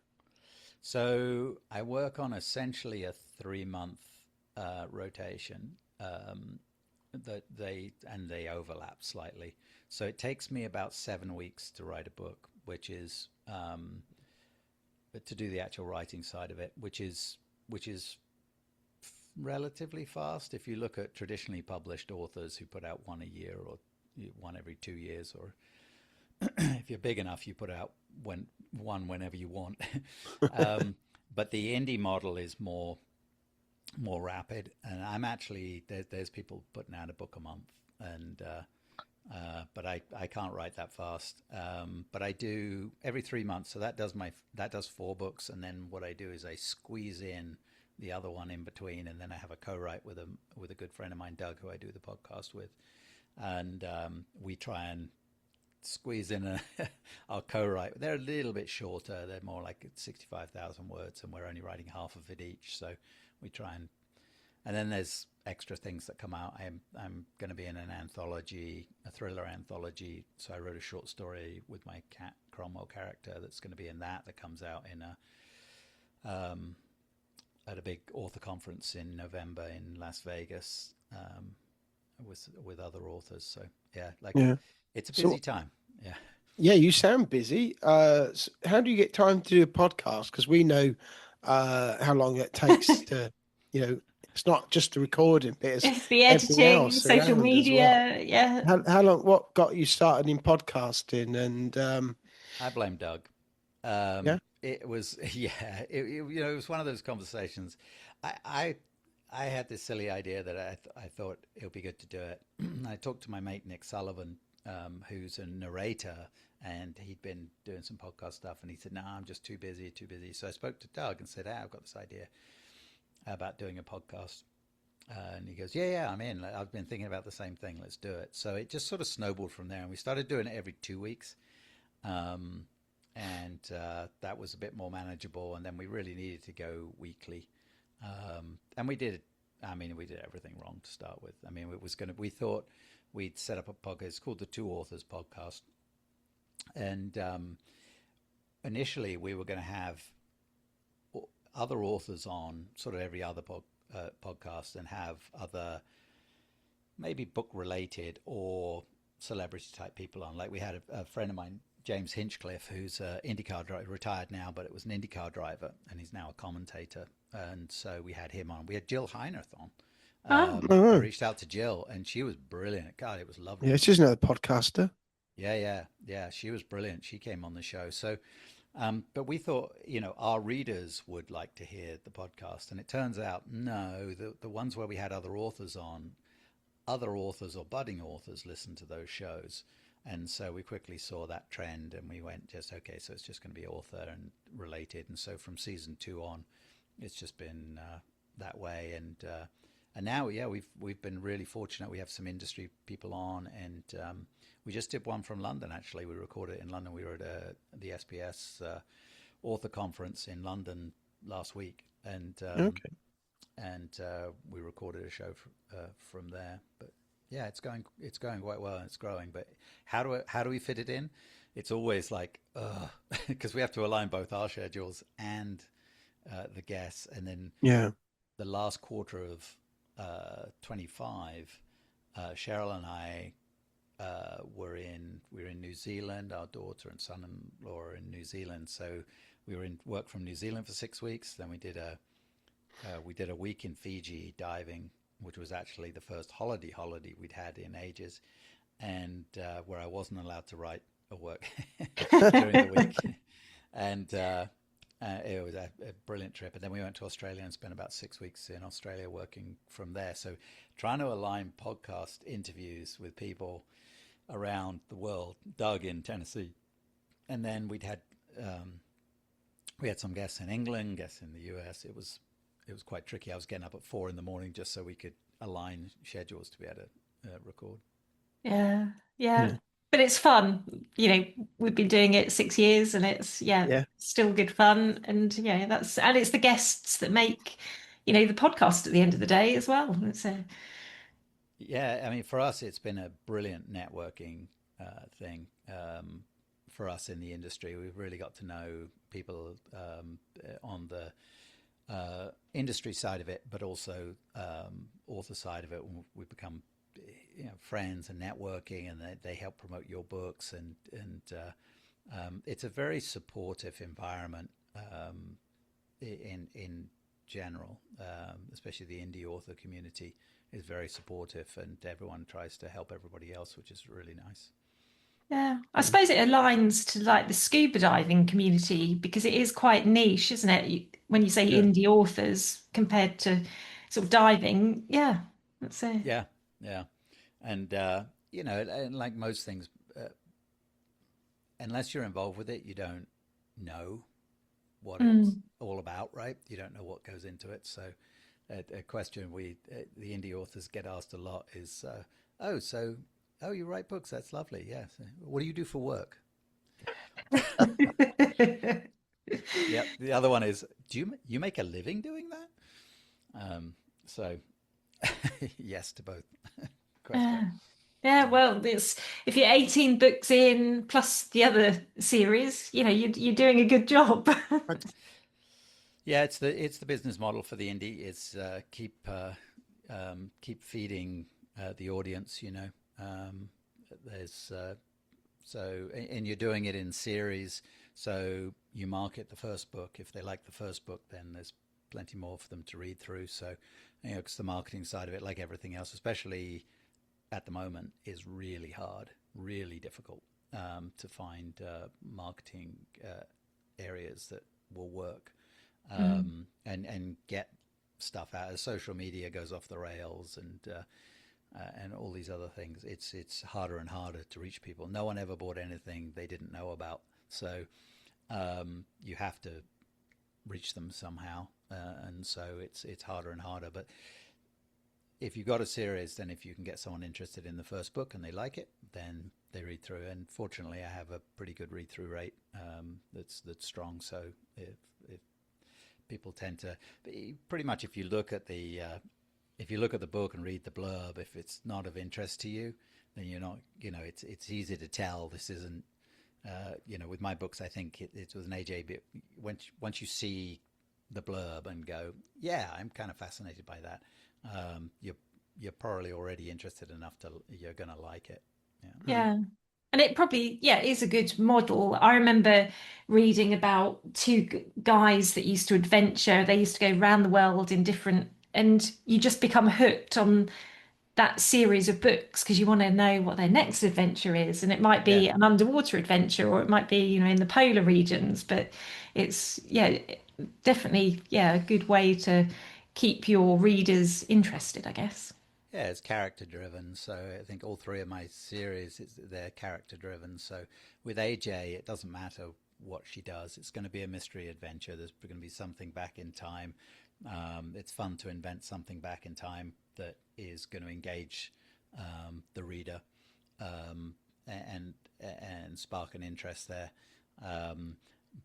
So I work on essentially a 3-month rotation. That they overlap slightly. So it takes me about 7 weeks to write a book, which is to do the actual writing side of it, which is relatively fast. If you look at traditionally published authors who put out one a year or one every 2 years, or if you're big enough, you put out one whenever you want. But the indie model is more rapid, and I'm actually there's people putting out a book a month, and but I can't write that fast. But I do every 3 months, so that does 4 books, and then what I do is I squeeze in the other one in between, and then I have a co-write with a good friend of mine, Doug, who I do the podcast with, and we try and squeeze in our co-write. They're a little bit shorter. They're more like 65,000 words, and we're only writing half of it each. So we try and then there's extra things that come out. I'm going to be in an anthology, a thriller anthology. So I wrote a short story with my cat Cromwell character that's going to be in that comes out in at a big author conference in November in Las Vegas, with other authors. So yeah, it's a busy time. Yeah. Yeah, you sound busy. How do you get time to do a podcast? Because we know how long it takes to, it's not just the recording bit, it's the everything editing, else social around as media. well. Yeah. How long? What got you started in podcasting? And I blame Doug. yeah, It was it was one of those conversations. I had this silly idea that I thought it would be good to do it. I talked to my mate Nick Sullivan, who's a narrator, and he'd been doing some podcast stuff, and he said, "No, I'm just too busy." So I spoke to Doug and said, "Hey, I've got this idea about doing a podcast." And he goes, "Yeah, I'm in. I've been thinking about the same thing. Let's do it." So it just sort of snowballed from there, and we started doing it every 2 weeks. And that was a bit more manageable, and then we really needed to go weekly, and we did. I mean, we did everything wrong to start with. I mean, we thought we'd set up a podcast. It's called the Two Authors Podcast, and initially we were going to have other authors on sort of every other podcast, and have other maybe book related or celebrity type people on. Like we had a friend of mine, James Hinchcliffe, who's an IndyCar driver, retired now, but it was an IndyCar driver, and he's now a commentator. And so we had him on. We had Jill Heinert on. I reached out to Jill, and she was brilliant. God, it was lovely. Yeah, she's another podcaster. Yeah. She was brilliant. She came on the show. So, but we thought, our readers would like to hear the podcast, and it turns out, no, the ones where we had other authors on, other authors or budding authors listen to those shows. And so we quickly saw that trend, and we went okay, so it's just going to be author and related. And so from season 2 on, it's just been that way. And now, yeah, we've been really fortunate. We have some industry people on, and we just did one from London. Actually, we recorded it in London. We were at the SBS author conference in London last week, and we recorded a show from there. But yeah, it's going quite well, and it's growing. But how do we fit it in? It's always like, because we have to align both our schedules and the guests, and then the last quarter of 25, Cheryl and I were in New Zealand. Our daughter and son-in-law are in New Zealand, so we were in work from New Zealand for 6 weeks. Then we did a week in Fiji diving, which was actually the first holiday we'd had in ages, and where I wasn't allowed to write or work during the week. And it was a brilliant trip. And then we went to Australia and spent about 6 weeks in Australia working from there. So trying to align podcast interviews with people around the world. Doug in Tennessee, and then we had some guests in England, guests in the US. It was quite tricky. I was getting up at 4 a.m. just so we could align schedules to be able to record. Yeah. But it's fun. We've been doing it 6 years, and it's still good fun. And and it's the guests that make the podcast at the end of the day as well. Yeah, I mean, for us, it's been a brilliant networking thing. For us in the industry, we've really got to know people on the industry side of it, but also author side of it. We've become friends and networking, and they help promote your books, and It's a very supportive environment in general, especially the indie author community is very supportive, and everyone tries to help everybody else, which is really nice. Yeah, I suppose it aligns to like the scuba diving community because it is quite niche, isn't it? When you say Yeah. indie authors compared to sort of diving, yeah, that's it. Yeah, yeah, and and like most things, unless you're involved with it, you don't know what it's Mm. all about, right? You don't know what goes into it. So, a question the indie authors get asked a lot is, oh, you write books? That's lovely. Yeah. So what do you do for work? Yep. The other one is, do you make a living doing that? So, yes to both questions. Yeah. Yeah, well, it's if you're 18 books in plus the other series, you're doing a good job. Yeah, it's the business model for the indie. It's keep feeding the audience. There's and you're doing it in series. So you market the first book. If they like the first book, then there's plenty more for them to read through. So, because the marketing side of it, like everything else, especially at the moment, is really hard, really difficult to find marketing areas that will work Mm. and get stuff out. As social media goes off the rails and all these other things, it's harder and harder to reach people. No one ever bought anything they didn't know about, so you have to reach them somehow, and so it's harder and harder. But if you've got a series, then if you can get someone interested in the first book and they like it, then they read through. And fortunately, I have a pretty good read through rate that's strong. So if people tend to pretty much if you look at the book and read the blurb, if it's not of interest to you, then you're not. It's easy to tell this isn't. With my books, I think it was an AJ. But once you see the blurb and go, yeah, I'm kind of fascinated by that. You're probably already interested enough you're going to like it. Yeah. Yeah. And it probably, yeah, is a good model. I remember reading about two guys that used to adventure. They used to go around the world in different, and you just become hooked on that series of books because you want to know what their next adventure is. And it might Yeah. be an underwater adventure or it might be, in the polar regions, but it's, yeah, definitely, yeah, a good way to keep your readers interested, I guess. Yeah, it's character driven. So I think all three of my series, they're character driven. So with AJ, it doesn't matter what she does. It's going to be a mystery adventure. There's going to be something back in time. It's fun to invent something back in time that is going to engage the reader and spark an interest there.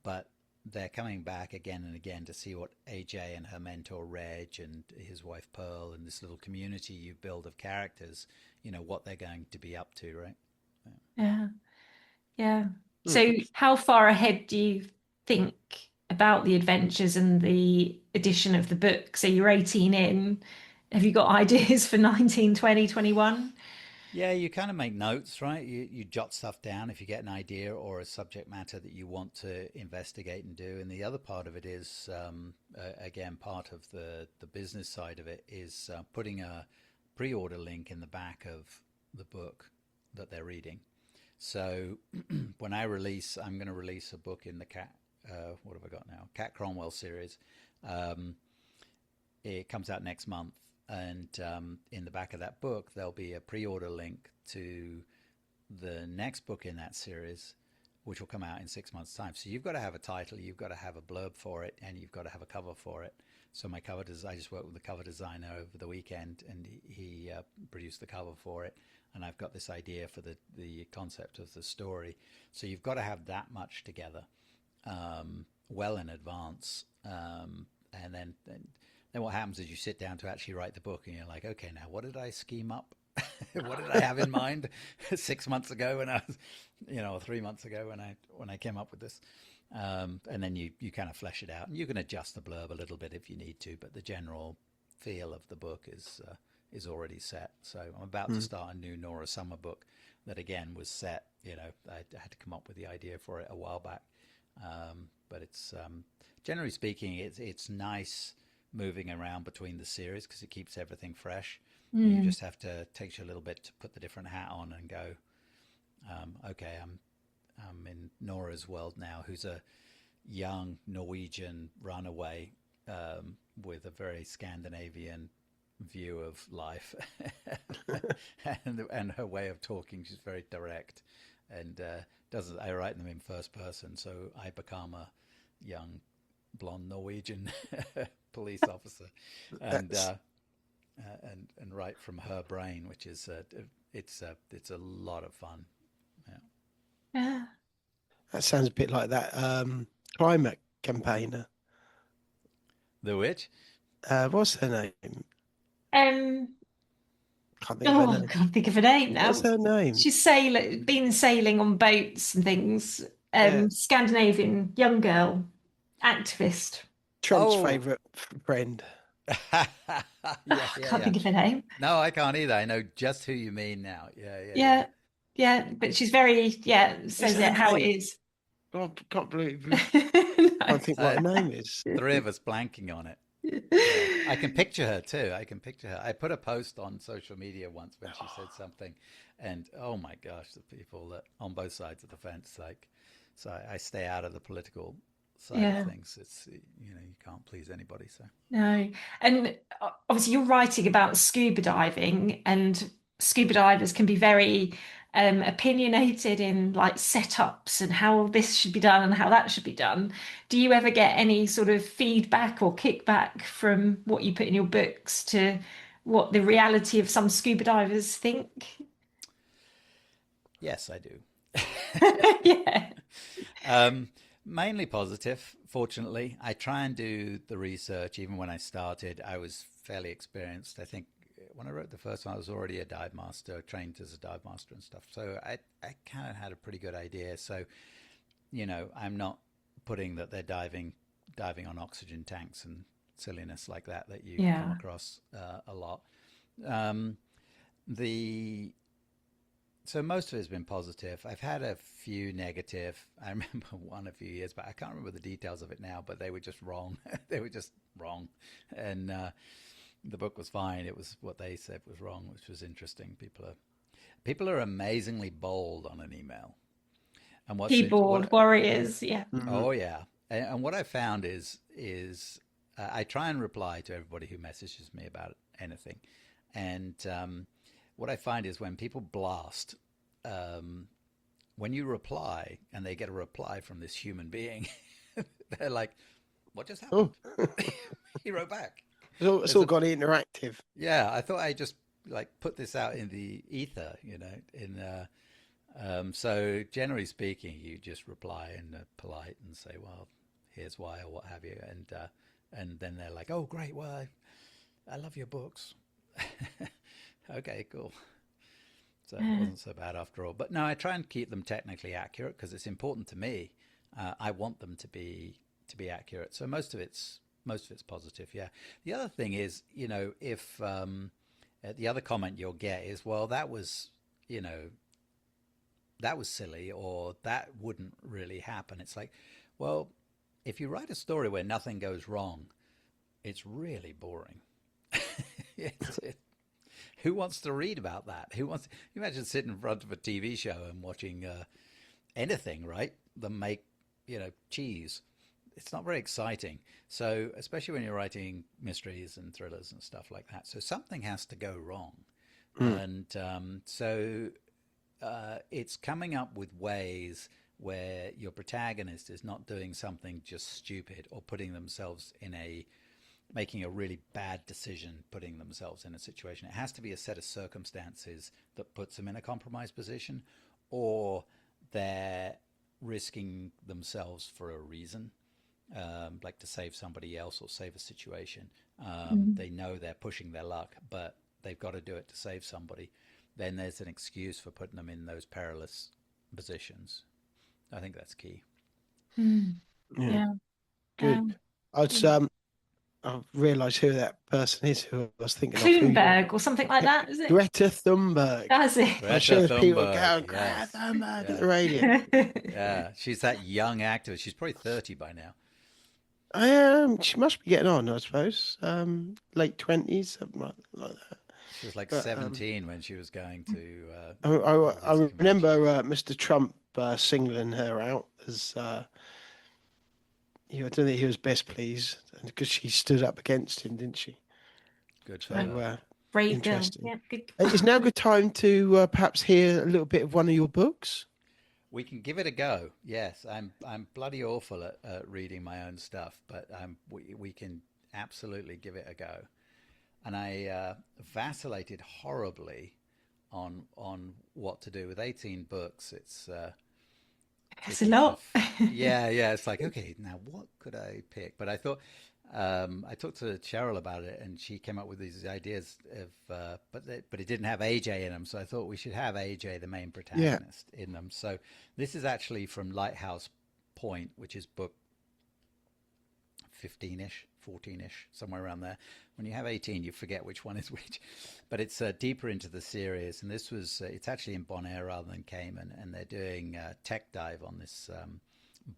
But they're coming back again and again to see what AJ and her mentor Reg and his wife Pearl and this little community you build of characters, what they're going to be up to, right? Yeah. Yeah. Mm. So how far ahead do you think about the adventures and the edition of the book? So you're 18 in. Have you got ideas for 19, 20, 21? Yeah, you kind of make notes, right? You jot stuff down if you get an idea or a subject matter that you want to investigate and do. And the other part of it is, again, part of the business side of it is putting a pre-order link in the back of the book that they're reading. So when I'm going to release a book in the what have I got now? Cat Cromwell series. It comes out next month. And in the back of that book, there'll be a pre-order link to the next book in that series, which will come out in 6 months' time. So you've got to have a title, you've got to have a blurb for it, and you've got to have a cover for it. So I just worked with the cover designer over the weekend, and he produced the cover for it. And I've got this idea for the concept of the story. So you've got to have that much together well in advance, and then what happens is you sit down to actually write the book and you're like, okay, now what did I scheme up? What did I have in mind 6 months ago when I was, or 3 months ago when I came up with this? And then you kind of flesh it out, and you can adjust the blurb a little bit if you need to, but the general feel of the book is is already set. So I'm about to start a new Nora Summer book that again was set. I had to come up with the idea for it a while back. But it's generally speaking, it's nice moving around between the series because it keeps everything fresh. You just have to, it takes you a little bit to put the different hat on and go, okay, I'm in Nora's world now, who's a young Norwegian runaway with a very Scandinavian view of life, and her way of talking. She's very direct, and doesn't. I write them in first person, so I become a young blonde Norwegian police officer, and write from her brain, which is it's a lot of fun. Yeah. That sounds a bit like that climate campaigner. The witch? What's her name? Um. Can't think of her Oh, I name. can't think of her name now. What's her name? She's been sailing on boats and things. Yeah. Scandinavian young girl, activist. Trump's Oh. favourite friend. Can't think of her name. No, I can't either. I know just who you mean now. Yeah. Yeah. But she's very says it how it is. I can't believe No. can't think what her name is. Three of us blanking on it. Yeah. I can picture her too. I can picture her. I put a post on social media once when she said something, and oh my gosh, the people that on both sides of the fence. So I stay out of the political side of things. It's you can't please anybody. So No, and obviously you're writing about scuba diving, and scuba divers can be very opinionated in like setups and how this should be done and how that should be done. Do you ever get any sort of feedback or kickback from what you put in your books to what the reality of some scuba divers think? yes, I do. Yeah. Mainly positive, fortunately. I try and do the research. Even when I started, I was fairly experienced. I think when I wrote the first one, I was already a dive master, trained as a dive master and stuff. So I kind of had a pretty good idea. So, I'm not putting that they're diving on oxygen tanks and silliness like that you come across a lot. So most of it has been positive. I've had a few negative. I remember one a few years back. I can't remember the details of it now, but they were just wrong. They were just wrong. And the book was fine. It was what they said was wrong, which was interesting. People are amazingly bold on an email. And Keyboard warriors, yeah. Oh, yeah. And what I found is I try and reply to everybody who messages me about anything. And what I find is when people blast, when you reply and they get a reply from this human being, they're like, what just happened? Oh. He wrote back. It's all got interactive. Yeah, I thought I just put this out in the ether, so generally speaking, you just reply in polite and say, well, here's why or what have you. And then they're like, oh, great. Well, I love your books. Okay, cool. So it wasn't so bad after all. But no, I try and keep them technically accurate because it's important to me. I want them to be accurate. So most of it's positive. Yeah. The other thing is, if the other comment you'll get is, well, that was silly, or that wouldn't really happen. It's like, well, if you write a story where nothing goes wrong, it's really boring. Who wants to read about that? You imagine sitting in front of a TV show and watching anything, right? Them make, cheese. It's not very exciting. So, especially when you're writing mysteries and thrillers and stuff like that. So something has to go wrong. And so it's coming up with ways where your protagonist is not doing something just stupid or making a really bad decision, putting themselves in a situation. It has to be a set of circumstances that puts them in a compromised position, or they're risking themselves for a reason, like to save somebody else or save a situation. They know they're pushing their luck, but they've got to do it to save somebody. Then there's an excuse for putting them in those perilous positions. I think that's key. Yeah. Good. I realised who that person is who I was thinking of. Thunberg or something like that, is it? Greta Thunberg. That's it. I'm Greta sure people go, Thunberg, Greta yes. Thunberg at Yeah. the radio. Yeah, she's that young activist. She's probably 30 by now. She must be getting on, I suppose. Late 20s, something like that. She was like But, 17 when she was going to. I remember Mr. Trump singling her out as. I don't think he was best pleased because she stood up against him, didn't she? Good for So, her. Brave girl. interesting. Yeah, good. It's now a good time to perhaps hear a little bit of one of your books. We can give it a go. Yes, I'm bloody awful at reading my own stuff, but we can absolutely give it a go. And I vacillated horribly on what to do with 18 books. It's It's a lot. yeah. It's like, okay, now what could I pick? But I thought I talked to Cheryl about it, and she came up with these ideas of, but it didn't have AJ in them. So I thought we should have AJ, the main protagonist, in them. So this is actually from Lighthouse Point, which is book 15-ish, 14-ish, somewhere around there. When you have 18, you forget which one is which. But it's deeper into the series, and this was it's actually in Bonaire rather than Cayman, and they're doing a tech dive on this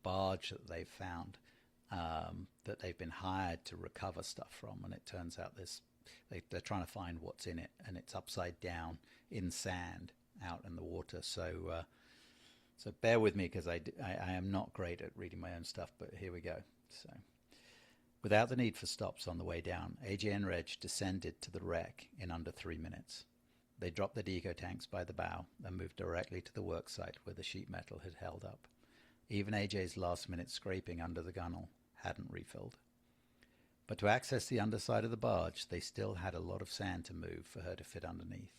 barge that they've found, that they've been hired to recover stuff from, and it turns out they're trying to find what's in it, and it's upside down in sand out in the water. So bear with me, because I am not great at reading my own stuff, but here we go. So without the need for stops on the way down, AJ and Reg descended to the wreck in under 3 minutes. They dropped the deco tanks by the bow and moved directly to the work site where the sheet metal had held up. Even AJ's last-minute scraping under the gunnel hadn't refilled. But to access the underside of the barge, they still had a lot of sand to move for her to fit underneath.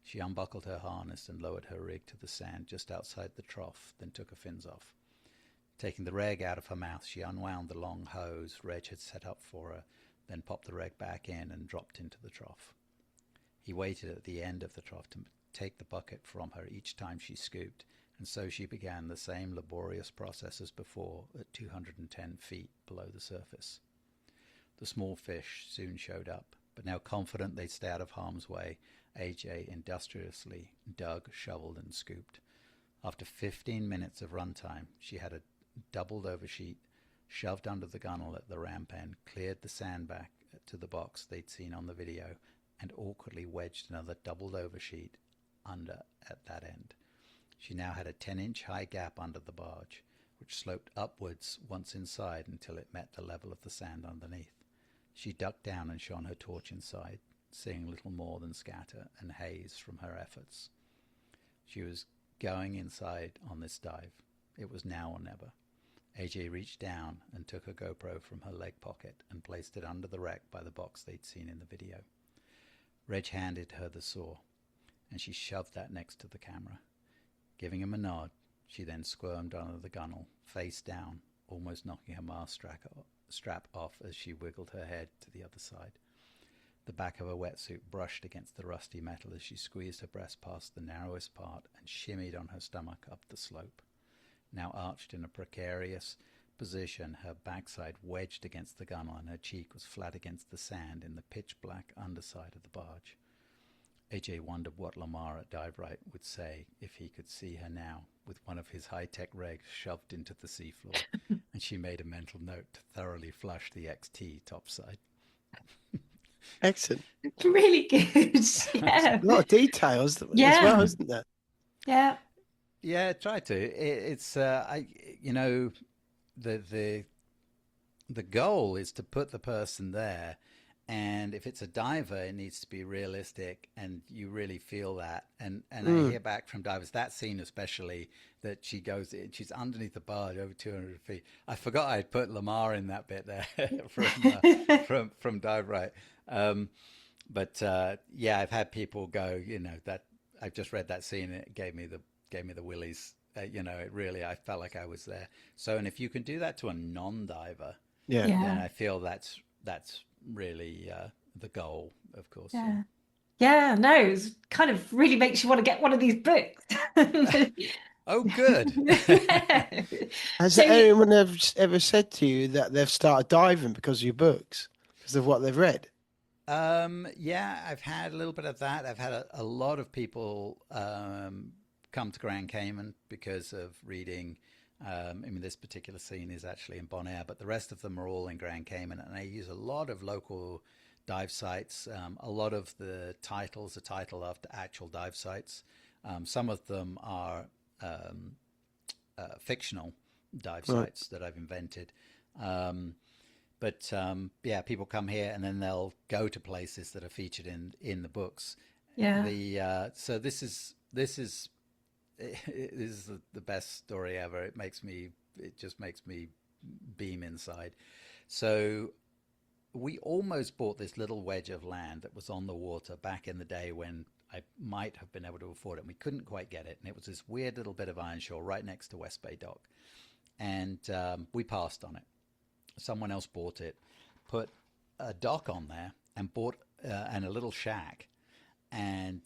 She unbuckled her harness and lowered her rig to the sand just outside the trough, then took her fins off. Taking the reg out of her mouth, she unwound the long hose Reg had set up for her, then popped the reg back in and dropped into the trough. He waited at the end of the trough to take the bucket from her each time she scooped, and so she began the same laborious process as before at 210 feet below the surface. The small fish soon showed up, but now confident they'd stay out of harm's way, AJ industriously dug, shoveled, and scooped. After 15 minutes of runtime, she had a doubled over sheet shoved under the gunnel at the ramp end, cleared the sand back to the box they'd seen on the video, and awkwardly wedged another doubled over sheet under at that end. She now had a 10-inch high gap under the barge, which sloped upwards once inside until it met the level of the sand underneath. She ducked down and shone her torch inside, seeing little more than scatter and haze from her efforts. She was going inside on this dive. It was now or never. AJ reached down and took her GoPro from her leg pocket and placed it under the wreck by the box they'd seen in the video. Reg handed her the saw, and she shoved that next to the camera. Giving him a nod, she then squirmed under the gunnel, face down, almost knocking her mast strap off as she wiggled her head to the other side. The back of her wetsuit brushed against the rusty metal as she squeezed her breast past the narrowest part and shimmied on her stomach up the slope. Now arched in a precarious position, her backside wedged against the gunnel and her cheek was flat against the sand in the pitch-black underside of the barge. AJ wondered what Lamar at Dive Right would say if he could see her now, with one of his high-tech regs shoved into the seafloor, and she made a mental note to thoroughly flush the XT topside. Excellent. Really good. Yeah. A lot of details as well, isn't there? Yeah. Yeah, try to. It's the goal is to put the person there, and if it's a diver, it needs to be realistic, and you really feel that. And I hear back from divers, that scene especially, that she goes in, she's underneath the barge over 200 feet. I forgot I'd put Lamar in that bit there from Dive Right. But I've had people go, that I've just read that scene, and it gave me the willies. It really, I felt like I was there. So, and if you can do that to a non-diver, then I feel that's really the goal, of course. Yeah, no, it kind of really makes you want to get one of these books. Oh, good. Has anyone ever said to you that they've started diving because of your books? because of what they've read? Yeah, I've had a little bit of that. I've had a lot of people come to Grand Cayman because of reading. I mean, this particular scene is actually in Bonaire, but the rest of them are all in Grand Cayman, and I use a lot of local dive sites. A lot of the titles are titled after actual dive sites. Some of them are fictional dive Right. sites that I've invented. But yeah, people come here and then they'll go to places that are featured in the books. Yeah. So this is the best story ever. It just makes me beam inside. So we almost bought this little wedge of land that was on the water back in the day when I might have been able to afford it. And we couldn't quite get it, and it was this weird little bit of iron shore right next to West Bay Dock, and we passed on it. Someone else bought it, put a dock on there, and bought and a little shack. And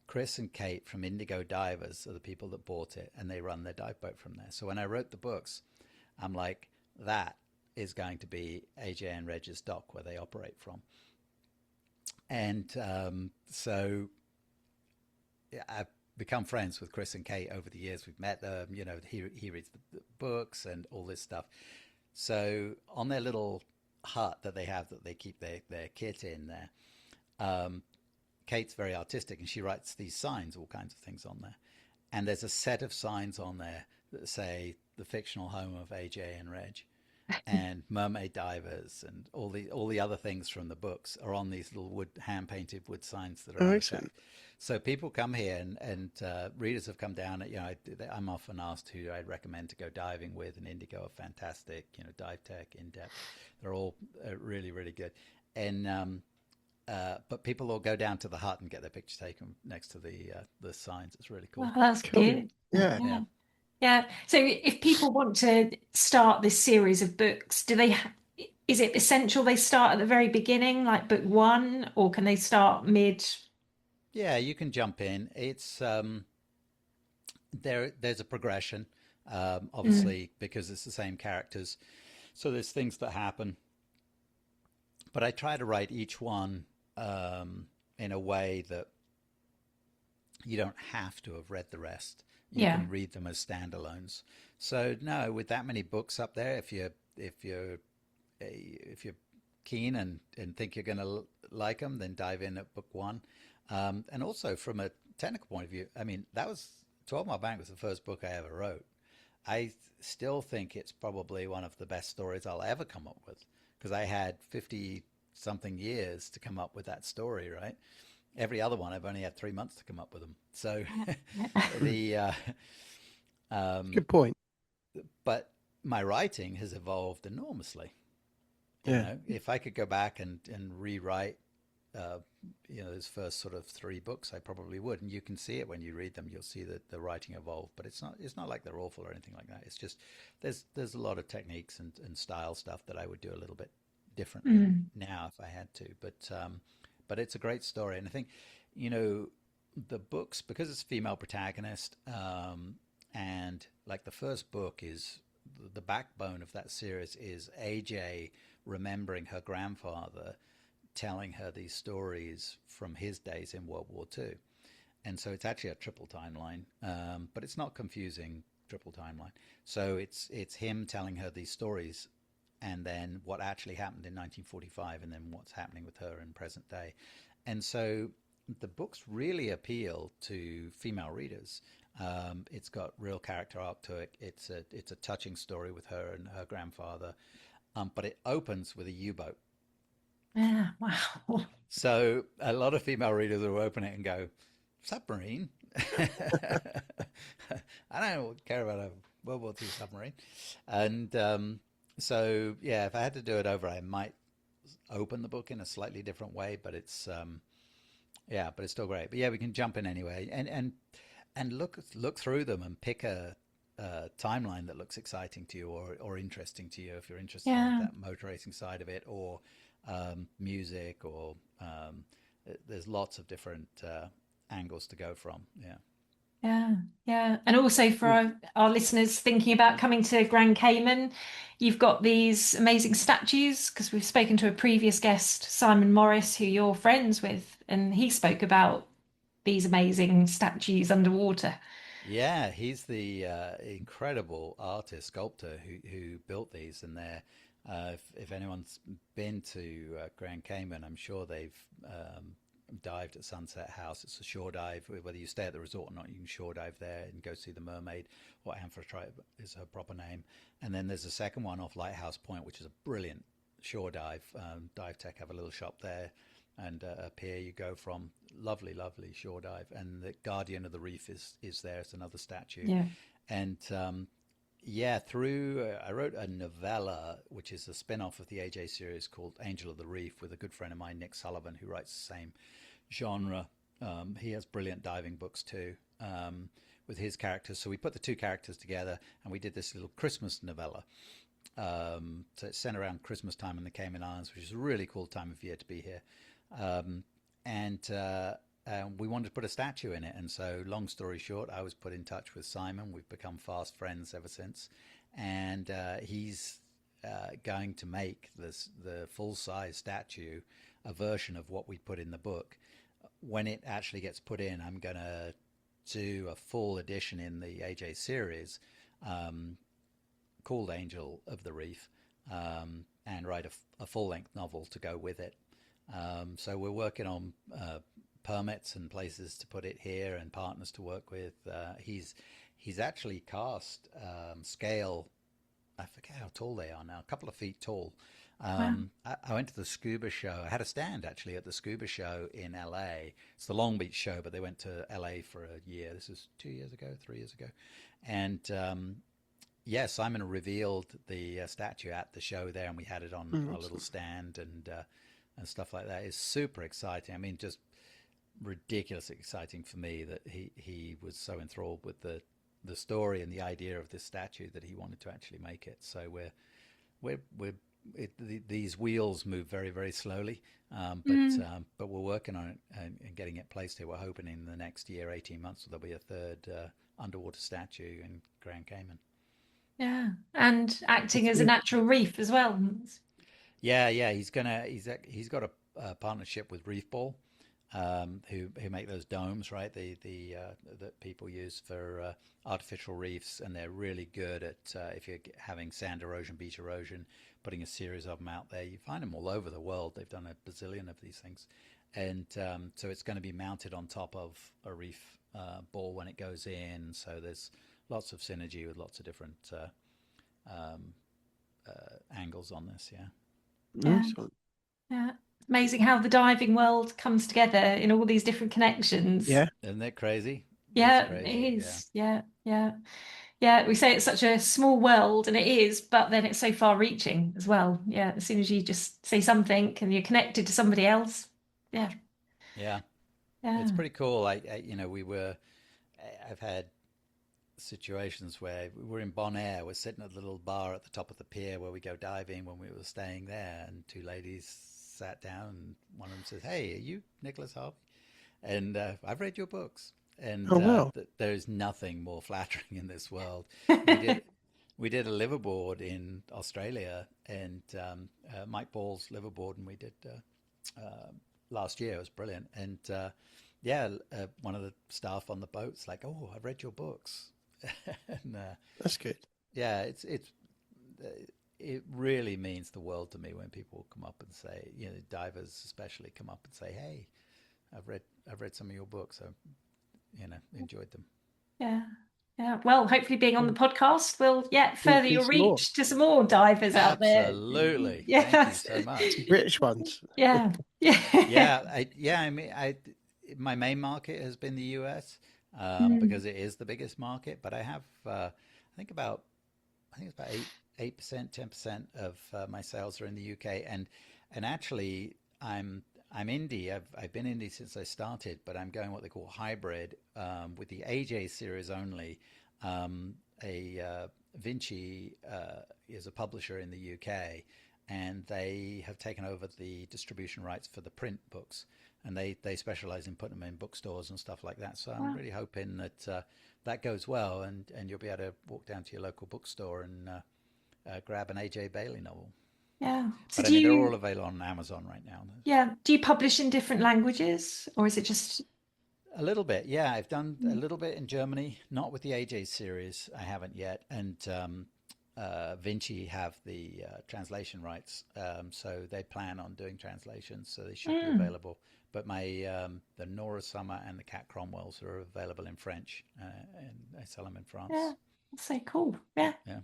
Chris and Kate from Indigo Divers are the people that bought it, and they run their dive boat from there. So when I wrote the books, I'm like, that is going to be AJ and Reg's dock where they operate from. And so yeah, I've become friends with Chris and Kate over the years. We've met them, you know, he reads the books and all this stuff. So on their little hut that they have that they keep their kit in there, Kate's very artistic and she writes these signs, all kinds of things on there. And there's a set of signs on there that say the fictional home of AJ and Reg and mermaid divers and all the other things from the books are on these little hand painted wood signs that are on the Excellent. shack. So people come here and readers have come down. You know, I'm often asked who I'd recommend to go diving with, and Indigo are fantastic. You know, Dive Tech, In Depth, they're all really, really good. And but people will go down to the hut and get their picture taken next to the signs. It's really cool. Well, that's Cool. good. Yeah. Yeah. Yeah. So if people want to start this series of books, is it essential they start at the very beginning, like book one, or can they start mid? Yeah, you can jump in. It's there's a progression, obviously, because it's the same characters. So there's things that happen. But I try to write each one in a way that you don't have to have read the rest. You Yeah. can read them as standalones. So no, with that many books up there, if you're keen and think you're going to like them, then dive in at book one. And also from a technical point of view, I mean, that was 12 Mile Bank was the first book I ever wrote. I still think it's probably one of the best stories I'll ever come up with because I had 50 something years to come up with that story, right? Every other one, I've only had 3 months to come up with them. So the Good point. but my writing has evolved enormously. You Yeah. know, if I could go back and rewrite, you know, those first sort of 3 books, I probably would. And you can see it when you read them. You'll see that the writing evolved. But it's not like they're awful or anything like that. It's just there's a lot of techniques and style stuff that I would do a little bit differently now if I had to. But it's a great story, and I think, you know, the books, because it's a female protagonist, and like the first book is the backbone of that series is AJ remembering her grandfather telling her these stories from his days in World War II. And so it's actually a triple timeline, but it's not confusing triple timeline. So it's him telling her these stories and then what actually happened in 1945 and then what's happening with her in present day. And so the books really appeal to female readers. It's got real character arc to it. It's a touching story with her and her grandfather, but it opens with a U-boat. Yeah. Wow. So a lot of female readers will open it and go, submarine? I don't care about a World War II submarine. And so, yeah, if I had to do it over, I might open the book in a slightly different way, but it's yeah, but it's still great. But yeah, we can jump in anyway and look through them and pick a timeline that looks exciting to you or interesting to you if you're interested in that motor racing side of it, or music, or there's lots of different angles to go from. Yeah. Yeah, yeah. And also for our listeners thinking about coming to Grand Cayman, you've got these amazing statues because we've spoken to a previous guest, Simon Morris, who you're friends with, and he spoke about these amazing statues underwater. Yeah, he's the incredible artist sculptor who built these, and they're if anyone's been to Grand Cayman, I'm sure they've dived at Sunset House. It's a shore dive. Whether you stay at the resort or not, you can shore dive there and go see the mermaid, or Amphitrite is her proper name. And then there's a second one off Lighthouse Point, which is a brilliant shore dive. Dive Tech have a little shop there, and a pier you go from. Lovely, lovely shore dive. And the Guardian of the Reef is there. It's another statue. Yeah. And yeah, through I wrote a novella, which is a spin-off of the AJ series called Angel of the Reef, with a good friend of mine, Nick Sullivan, who writes the same genre. He has brilliant diving books too, with his characters. So we put the two characters together, and we did this little Christmas novella. So it's set around Christmas time in the Cayman Islands, which is a really cool time of year to be here. And we wanted to put a statue in it. And so, long story short, I was put in touch with Simon. We've become fast friends ever since. And he's going to make the full-size statue, a version of what we put in the book. When it actually gets put in, I'm going to do a full edition in the AJ series called Angel of the Reef, and write a full-length novel to go with it. So we're working on permits and places to put it here and partners to work with. He's actually cast scale. I forget how tall they are now. A couple of feet tall. Wow. I went to the Scuba show. I had a stand actually at the Scuba show in LA. It's the Long Beach show, but they went to LA for a year. This is 2 years ago, 3 years ago, and yeah, Simon revealed the statue at the show there, and we had it on a little stand and stuff like that. It's super exciting. I mean, just ridiculously exciting for me that he was so enthralled with the story and the idea of this statue that he wanted to actually make it. So these wheels move very, very slowly, but we're working on it and getting it placed here. We're hoping in the next year, 18 months, there'll be a third underwater statue in Grand Cayman. Yeah. And acting as a natural reef as well. Yeah, he's got a partnership with Reef Ball, who make those domes, right? That people use for artificial reefs, and they're really good at if you're having sand erosion, beach erosion, putting a series of them out there. You find them all over the world. They've done a bazillion of these things, and so it's going to be mounted on top of a reef ball when it goes in. So there's lots of synergy with lots of different angles on this. Yeah. Yeah. Yeah. Amazing how the diving world comes together in all these different connections. Yeah. Isn't that crazy? Yeah, Crazy. it is. Yeah. Yeah, we say it's such a small world, and it is, but then it's so far reaching as well. Yeah, as soon as you just say something and you're connected to somebody else. Yeah. Yeah. Yeah. It's pretty cool. I've had situations where we were in Bonaire. We're sitting at the little bar at the top of the pier where we go diving when we were staying there, and two ladies sat down, and one of them says, "Hey, are you Nicholas Harvey?" And I've read your books. And Oh, wow. there's nothing more flattering in this world. We did a liverboard in Australia, and Mike Ball's liverboard, and we did last year. It was brilliant. And one of the staff on the boat's like, "Oh, I've read your books." And That's good. yeah, it really means the world to me when people come up and say, divers especially come up and say, "Hey, I've read some of your books. I enjoyed them." Yeah. Well, hopefully being on the podcast will further your reach more. to some more divers out there. Absolutely. Yeah. Thank you so much. British ones. Yeah. I mean, my main market has been the US, because it is the biggest market. But I have, I think it's about 8%, 10% of my sales are in the UK, and actually I'm indie. I've been indie since I started, but I'm going what they call hybrid, with the AJ series only. Vinci is a publisher in the UK, and they have taken over the distribution rights for the print books. and they specialize in putting them in bookstores and stuff like that. So I'm Wow. really hoping that that goes well, and you'll be able to walk down to your local bookstore and grab an AJ Bailey novel. Yeah. So But I do mean, they're all you, available on Amazon right now. yeah, do you publish in different languages, or is it just? A little bit, yeah. I've done a little bit in Germany, not with the AJ series. I haven't yet. And Vinci have the translation rights, so they plan on doing translations, so they should be Mm, available. But my the Nora Summer and the Cat Cromwells are available in French, and I sell them in yeah, France. that's so cool. Yeah. Yeah.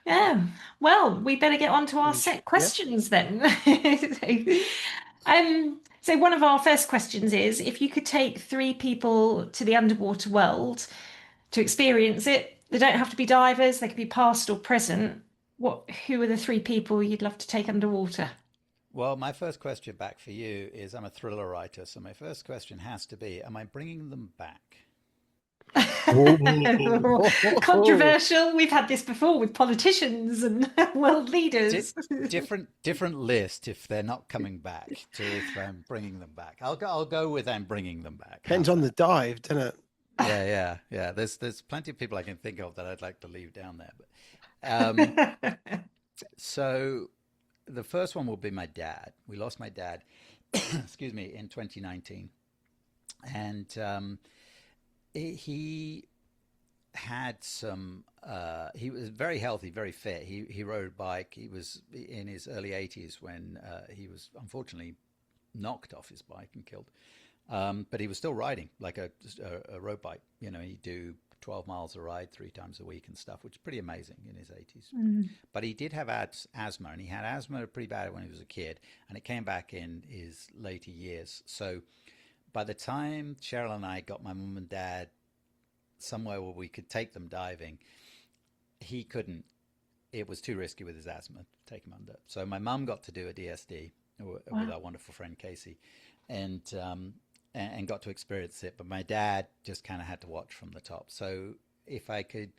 Yeah. Well, we better get on to our set Yeah. questions then. So one of our first questions is if you could take three people to the underwater world to experience it, they don't have to be divers, they could be past or present. Who are the three people you'd love to take underwater? Well, my first question back for you is I'm a thriller writer, so my first question has to be, am I bringing them back? Oh. Controversial. We've had this before with politicians and world Di leaders. different list if they're not coming back to if I'm bringing them back. I'll go with I'm bringing them back. Depends How's on the that? dive, doesn't it? Yeah. There's plenty of people I can think of that I'd like to leave down there. But so the first one will be my dad. We lost my dad, excuse me, in 2019, and he had some he was very healthy, very fit. He rode a bike. He was in his early 80s when he was unfortunately knocked off his bike and killed. But he was still riding like a road bike. You know, he'd do 12 miles a ride 3 times a week and stuff, which is pretty amazing in his 80s. But he did have asthma, and he had asthma pretty bad when he was a kid, and it came back in his later years. So by the time Cheryl and I got my mum and dad somewhere where we could take them diving, he couldn't. It was too risky with his asthma to take him under. So my mum got to do a DSD with Wow. our wonderful friend Casey, and got to experience it. But my dad just kind of had to watch from the top. So if I could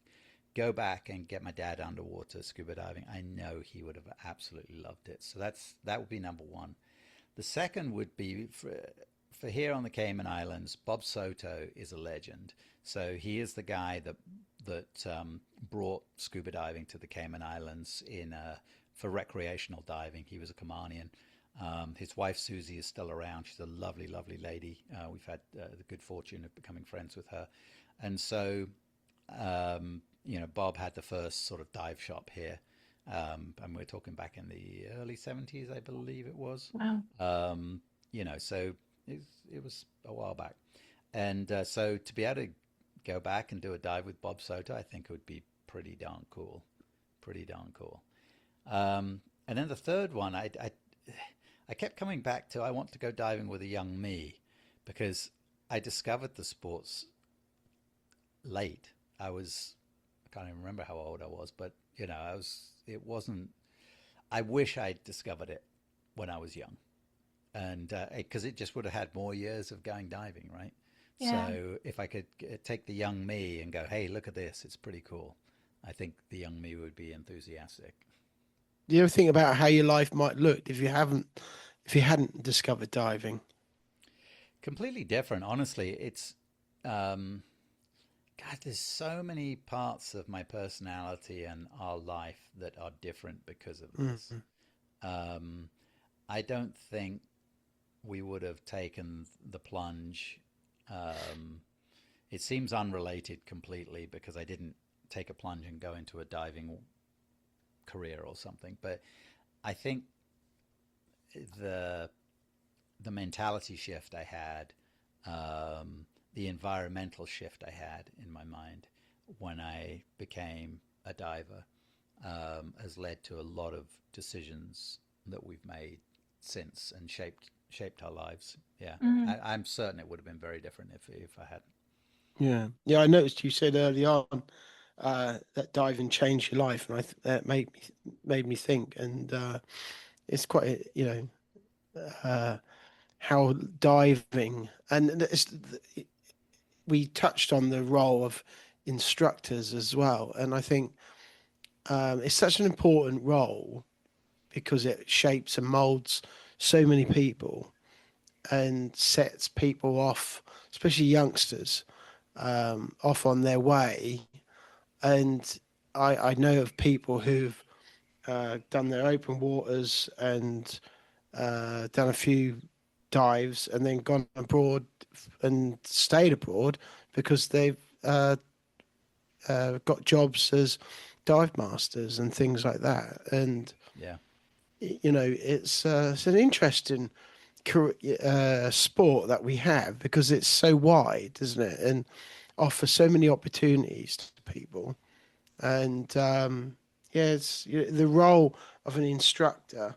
go back and get my dad underwater scuba diving, I know he would have absolutely loved it. So that would be number one. The second would be for here on the Cayman Islands. Bob Soto is a legend. So he is the guy that brought scuba diving to the Cayman Islands for recreational diving. He was a Kamanian. His wife Susie is still around. She's a lovely, lovely lady. We've had the good fortune of becoming friends with her, and so Bob had the first sort of dive shop here, and we're talking back in the early '70s, I believe it was. Wow. So it was a while back, and so to be able to go back and do a dive with Bob Soto, I think it would be pretty darn cool, pretty darn cool. And then the third one, I kept coming back to I want to go diving with a young me because I discovered the sports late. I can't even remember how old I was, but I wish I'd discovered it when I was young. And because it just would have had more years of going diving, right? Yeah. So if I could take the young me and go, hey, look at this, it's pretty cool. I think the young me would be enthusiastic. Do you ever think about how your life might look if you hadn't discovered diving? Completely different, honestly. It's God, there's so many parts of my personality and our life that are different because of this. I don't think we would have taken the plunge. It seems unrelated completely because I didn't take a plunge and go into a diving career or something. But I think the mentality shift I had, the environmental shift I had in my mind when I became a diver, has led to a lot of decisions that we've made since and shaped our lives. Yeah, I'm certain it would have been very different if I hadn't. Yeah. I noticed you said early on that diving changed your life, and that made me think, and it's quite how diving and we touched on the role of instructors as well, and I think it's such an important role because it shapes and molds so many people. and sets people off, especially youngsters, off on their way. And I know of people who've done their open waters and done a few dives and then gone abroad and stayed abroad because they've got jobs as dive masters and things like that. And Yeah. it's an interesting sport that we have because it's so wide, isn't it, and offers so many opportunities to people. And yeah, the role of an instructor.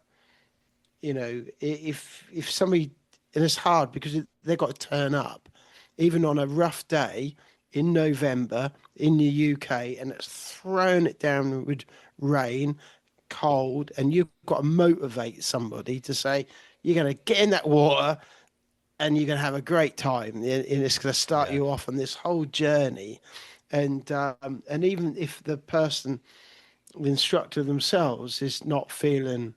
If somebody, and it's hard because they've got to turn up, even on a rough day in November in the UK, and it's thrown it down with rain, cold, and you've got to motivate somebody to say you're going to get in that water and you're going to have a great time, and it's going to start Yeah. you off on this whole journey. And even if the person, the instructor themselves, is not feeling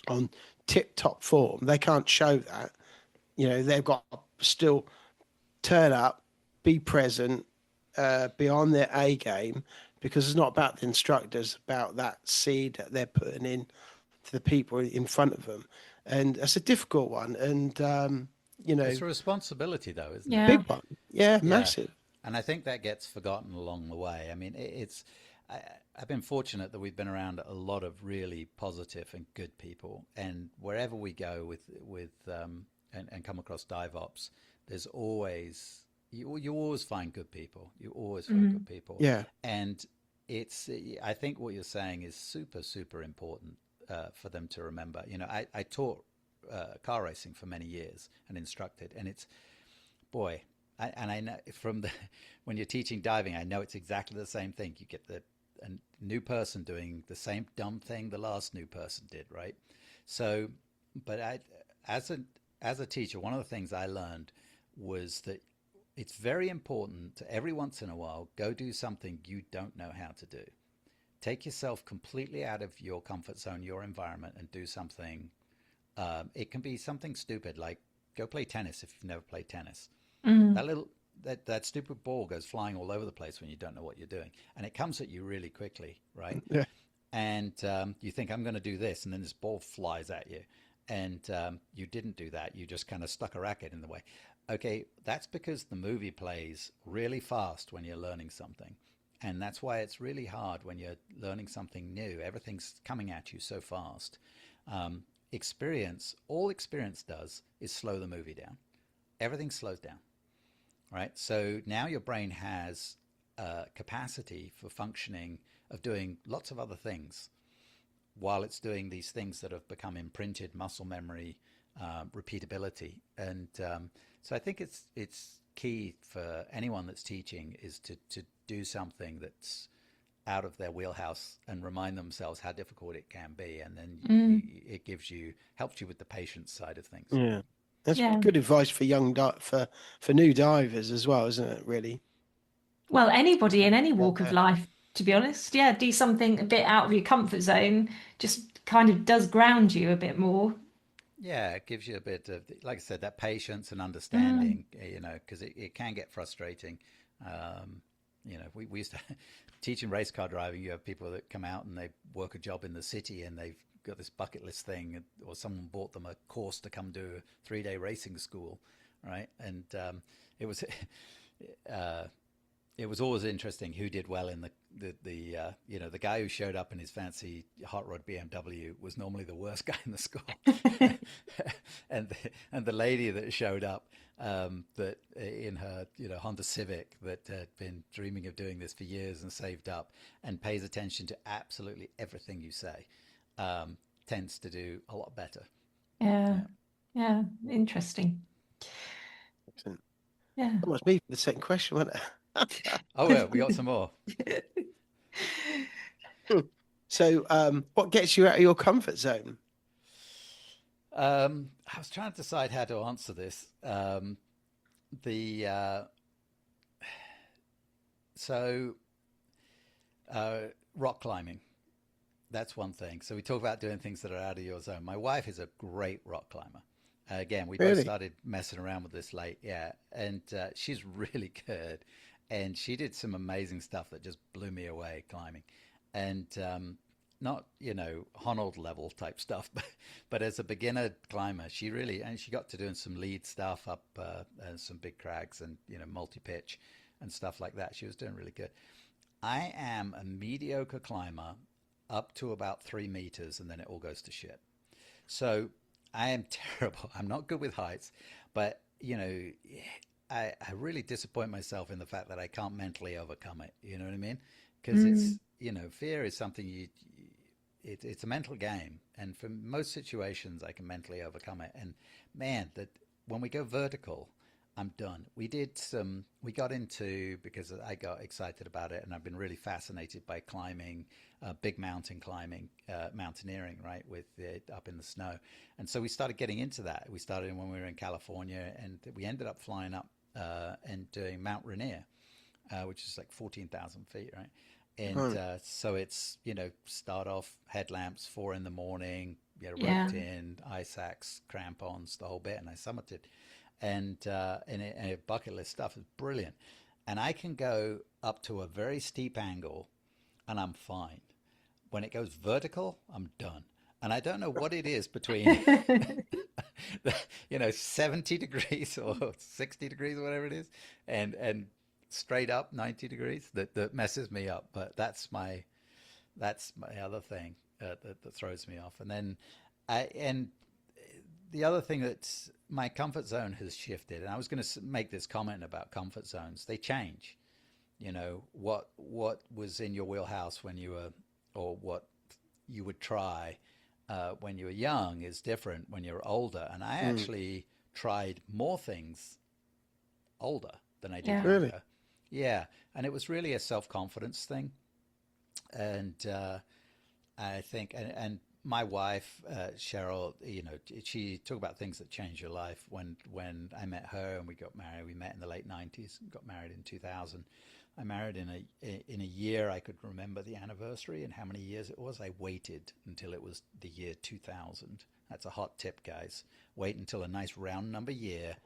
on tip top form, they can't show that. They've got to still turn up, be present, be on their A game, because it's not about the instructors, about that seed that they're putting in to the people in front of them. And it's a difficult one. And, It's a responsibility, though, isn't it? Yeah. big one. Yeah, Yeah. massive. And I think that gets forgotten along the way. I mean, I've been fortunate that we've been around a lot of really positive and good people, and wherever we go and come across dive ops, there's always you always find good people. You always find good people, Yeah. and it's I think what you're saying is super super important for them to remember. I taught car racing for many years and instructed, and it's boy. I know when you're teaching diving, I know it's exactly the same thing. You get a new person doing the same dumb thing the last new person did, right? So, but as a teacher, one of the things I learned was that it's very important to every once in a while go do something you don't know how to do. Take yourself completely out of your comfort zone, your environment, and do something. It can be something stupid like go play tennis if you've never played tennis. That stupid ball goes flying all over the place when you don't know what you're doing, and it comes at you really quickly, right? Yeah. And you think I'm going to do this, and then this ball flies at you, and you didn't do that. You just kind of stuck a racket in the way. Okay, that's because the movie plays really fast when you're learning something, and that's why it's really hard when you're learning something new. Everything's coming at you so fast. All experience does is slow the movie down. Everything slows down. Right, so now your brain has capacity for functioning, of doing lots of other things while it's doing these things that have become imprinted: muscle memory, repeatability. And so I think it's key for anyone that's teaching is to do something that's out of their wheelhouse and remind themselves how difficult it can be, and then it helps you with the patience side of things. Yeah. That's Yeah. good advice for for new divers as well, isn't it? Really. Well, anybody in any walk of Yeah. life, to be honest. Yeah, do something a bit out of your comfort zone, just kind of does ground you a bit more. Yeah, it gives you a bit of, like I said, that patience and understanding, because it can get frustrating. We used to teach in race car driving. You have people that come out and they work a job in the city and they've got this bucket list thing, or someone bought them a course to come do a 3-day racing school, right? And it was it was always interesting who did well in the guy who showed up in his fancy hot rod BMW was normally the worst guy in the school, and the lady that showed up that in her Honda Civic that had been dreaming of doing this for years and saved up and pays attention to absolutely everything you say tends to do a lot better. Yeah. Yeah. Interesting. Excellent. Yeah. That must be the second question, wasn't it? Oh well, we got some more. So, what gets you out of your comfort zone? I was trying to decide how to answer this. Rock climbing. That's one thing. So we talk about doing things that are out of your zone. My wife is a great rock climber, Again, we both Really? started messing around with this late, yeah. And she's really good, and she did some amazing stuff that just blew me away climbing, and not Honnold level type stuff, but as a beginner climber, she really and she got to doing some lead stuff up some big crags and multi pitch and stuff like that. She was doing really good. I am a mediocre climber up to about 3 meters, and then it all goes to shit. So I am terrible. I'm not good with heights, but I really disappoint myself in the fact that I can't mentally overcome it. You know what I mean? Because it's fear is something it's a mental game, and for most situations I can mentally overcome it. And man, that when we go vertical, I'm done. We got into, because I got excited about it, and I've been really fascinated by climbing, big mountain climbing, mountaineering, right, with it up in the snow. And so we started getting into that. We started when we were in California, and we ended up flying up and doing Mount Rainier, which is like 14,000 feet, right? And so it's, start off headlamps, 4 a.m, roped in, ice axe, crampons, the whole bit, and I summited. And bucket list stuff is brilliant. And I can go up to a very steep angle and I'm fine. When it goes vertical, I'm done. And I don't know what it is between 70 degrees or 60 degrees, whatever it is, and straight up 90 degrees that messes me up. But that's my other thing that throws me off. And then the other thing that's my comfort zone has shifted, and I was going to make this comment about comfort zones. They change. What was in your wheelhouse when you were, or what you would try when you were young is different when you're older. And I actually tried more things older than I did younger. Really? Yeah, and it was really a self-confidence thing. And I think, and my wife, Cheryl, she talked about things that change your life. When I met her and we got married, we met in the late 90s, got married in 2000. I married in a year I could remember the anniversary and how many years it was. I waited until it was the year 2000. That's a hot tip, guys. Wait until a nice round number year,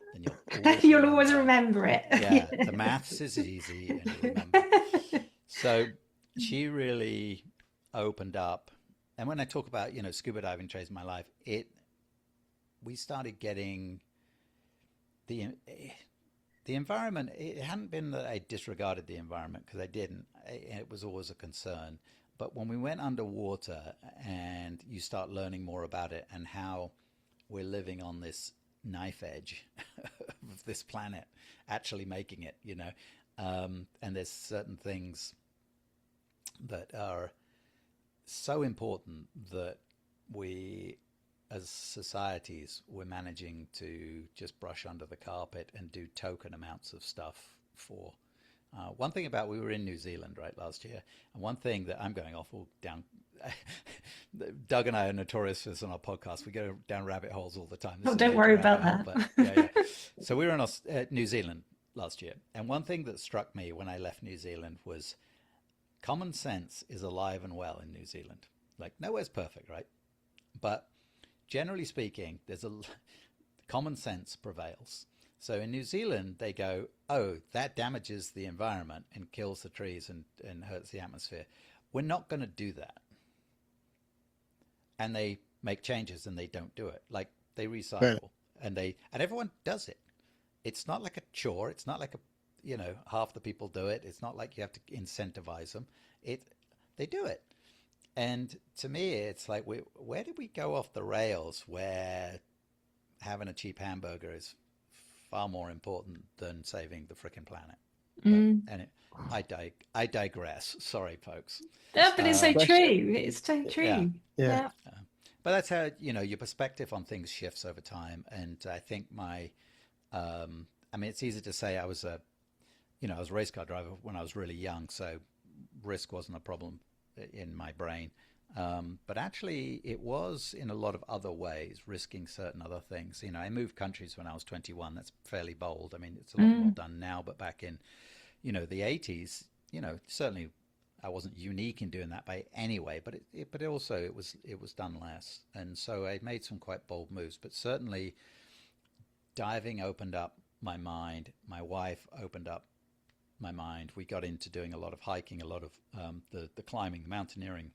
then you'll always remember it. Yeah, the maths is easy and you remember. So she really opened up. And when I talk about, scuba diving changed my life, we started getting the environment. It hadn't been that I disregarded the environment, because I didn't. It was always a concern. But when we went underwater and you start learning more about it and how we're living on this knife edge of this planet, actually making it, and there's certain things that are so important that we, as societies, we're managing to just brush under the carpet and do token amounts of stuff for. One thing about, we were in New Zealand, right, last year, and one thing that I'm going off all down, Doug and I are notorious for this on our podcast. We go down rabbit holes all the time. Oh, don't worry about that. But, yeah. So we were in New Zealand last year, and one thing that struck me when I left New Zealand was common sense is alive and well in New Zealand. Like, nowhere's perfect, right? But generally speaking, common sense prevails. So in New Zealand, they go, oh, that damages the environment and kills the trees and hurts the atmosphere. We're not going to do that. And they make changes and they don't do it. Like, they recycle and everyone does it. It's not like a chore. It's not like half the people do it. It's not like you have to incentivize them. They do it. And to me, it's like, where did we go off the rails where having a cheap hamburger is far more important than saving the frickin' planet? And I digress. Sorry, folks. Yeah, but it's so true. It's so true. Yeah. But that's how, your perspective on things shifts over time. And I think it's easy to say I was a race car driver when I was really young, so risk wasn't a problem in my brain. But actually, it was in a lot of other ways, risking certain other things. I moved countries when I was 21. That's fairly bold. I mean, it's a lot more done now, but back in, the 80s, certainly I wasn't unique in doing that by any way, but it was done less. And so I made some quite bold moves. But certainly diving opened up my mind. My wife opened up my mind. We got into doing a lot of hiking, a lot of the climbing, the mountaineering.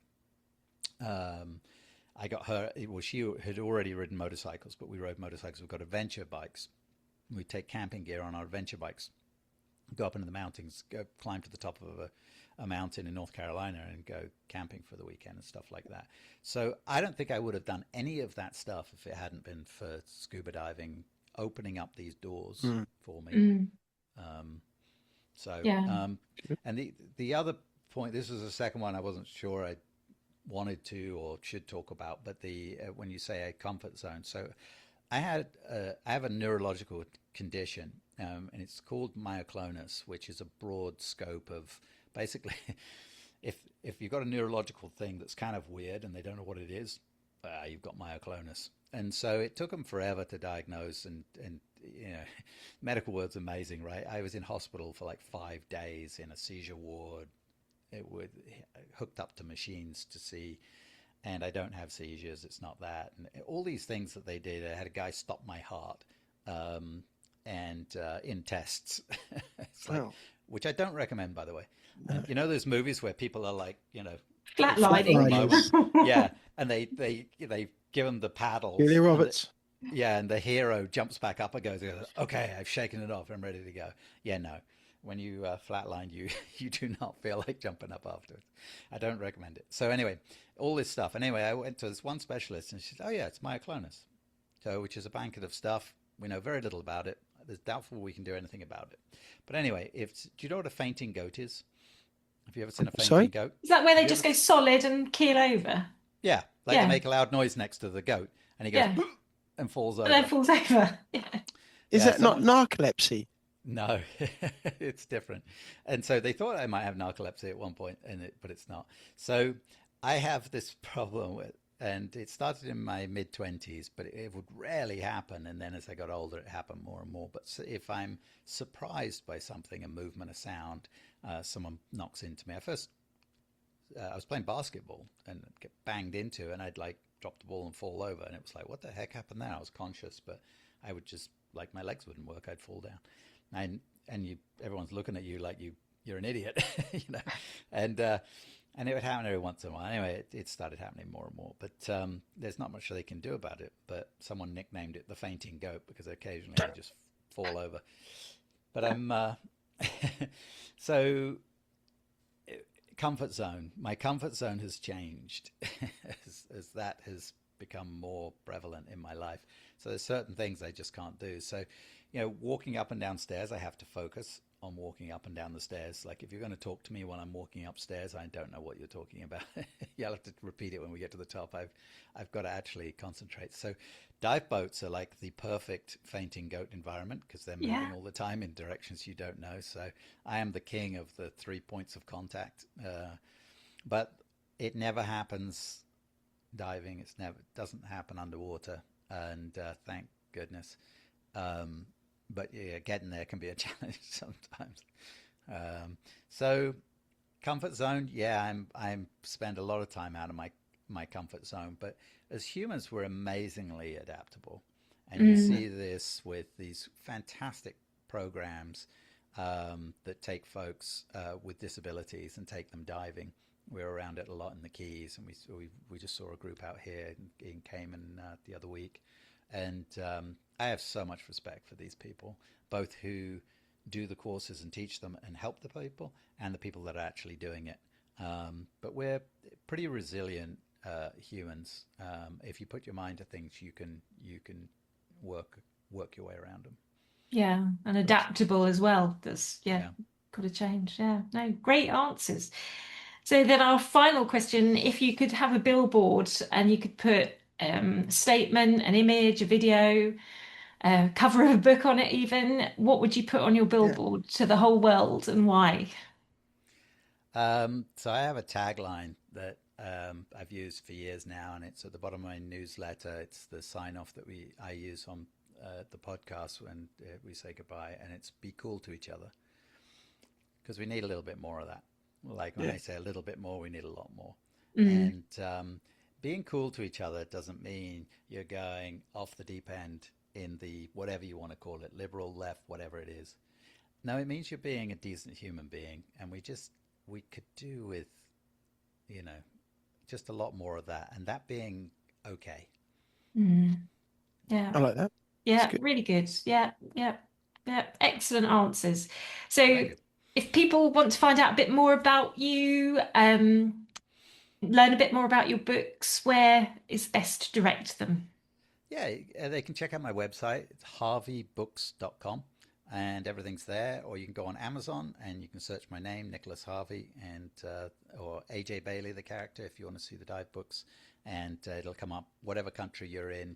I got her, well, she had already ridden motorcycles, but we rode motorcycles. We've got adventure bikes. We take camping gear on our adventure bikes, go up into the mountains, go climb to the top of a mountain in North Carolina and go camping for the weekend and stuff like that. So I don't think I would have done any of that stuff if it hadn't been for scuba diving opening up these doors for me. And the other point, this was the second one I wasn't sure I wanted to or should talk about, but the when you say a comfort zone. So I have a neurological condition, and it's called myoclonus, which is a broad scope of basically if you've got a neurological thing that's kind of weird and they don't know what it is, you've got myoclonus. And so it took them forever to diagnose, and you know, medical word's amazing, right? I was in hospital for like 5 days in a seizure ward. It would hooked up to machines to see, and I don't have seizures. It's not that, and all these things that they did. I had a guy stop my heart, and in tests, it's like, which I don't recommend, by the way. And, you know, those movies where people are like, you know, flatlining. Yeah, and they give them the paddles. Julia Roberts. And the hero jumps back up and goes, okay, I've shaken it off. I'm ready to go. Yeah, no. When you flatline, you do not feel like jumping up afterwards. I don't recommend it. So anyway, all this stuff. Anyway, I went to this one specialist, and she said, oh, yeah, it's myoclonus, so which is a blanket of stuff. We know very little about it. It's doubtful we can do anything about it. But anyway, do you know what a fainting goat is? Have you ever seen a fainting goat? Is that where they just go solid and keel over? Yeah, they make a loud noise next to the goat, and he goes and falls over. And then falls over. Is that not narcolepsy? No, it's different. And so they thought I might have narcolepsy at one point, but it's not. So I have this problem with, and it started in my mid-20s, but it would rarely happen. And then as I got older, it happened more and more. But if I'm surprised by something, a movement, a sound, someone knocks into me. I was playing basketball and get banged into, and I'd like drop the ball and fall over. And it was like, what the heck happened there? I was conscious, but I would just, like, my legs wouldn't work. I'd fall down. And everyone's looking at you like you're an idiot, you know, and it would happen every once in a while. Anyway, it started happening more and more, but there's not much they can do about it. But someone nicknamed it the fainting goat because occasionally I just fall over. But I'm so comfort zone. My comfort zone has changed as that has become more prevalent in my life. So there's certain things I just can't do. So, you know, walking up and down stairs, I have to focus on walking up and down the stairs. Like if you're going to talk to me when I'm walking upstairs, I don't know what you're talking about. You'll have to repeat it when we get to the top. I've got to actually concentrate. So dive boats are like the perfect fainting goat environment because they're moving all the time in directions you don't know. So I am the king of the 3 points of contact. But it never happens diving. It doesn't happen underwater. And thank goodness. But yeah, getting there can be a challenge sometimes. So comfort zone, I'm spend a lot of time out of my comfort zone. But as humans, we're amazingly adaptable. And you see this with these fantastic programs that take folks with disabilities and take them diving. We're around it a lot in the Keys, and we just saw a group out here in Cayman the other week. And I have so much respect for these people, both who do the courses and teach them and help the people, and the people that are actually doing it. But we're pretty resilient humans. If you put your mind to things, you can work your way around them. Yeah, and adaptable as well. That's got to change. Yeah, no, great answers. So then our final question: if you could have a billboard and you could put a statement, an image, a video, cover of a book on it even, what would you put on your billboard to the whole world and why? So I have a tagline that I've used for years now, and it's at the bottom of my newsletter. It's the sign-off that I use on the podcast when we say goodbye, and it's be cool to each other, because we need a little bit more of that. Like when I say a little bit more, we need a lot more. And being cool to each other doesn't mean you're going off the deep end in the whatever you want to call it, liberal, left, whatever it is. No, it means you're being a decent human being, and we could do with, you know, just a lot more of that, and that being okay. Yeah. I like that. Yeah, really good. Yeah, yeah, yeah. Excellent answers. So Thank you. if people want to find out a bit more about you, learn a bit more about your books, where is best to direct them? Yeah, they can check out my website. It's harveybooks.com, and everything's there. Or you can go on Amazon and you can search my name, Nicholas Harvey, and or AJ Bailey, the character, if you want to see the dive books, and it'll come up. Whatever country you're in,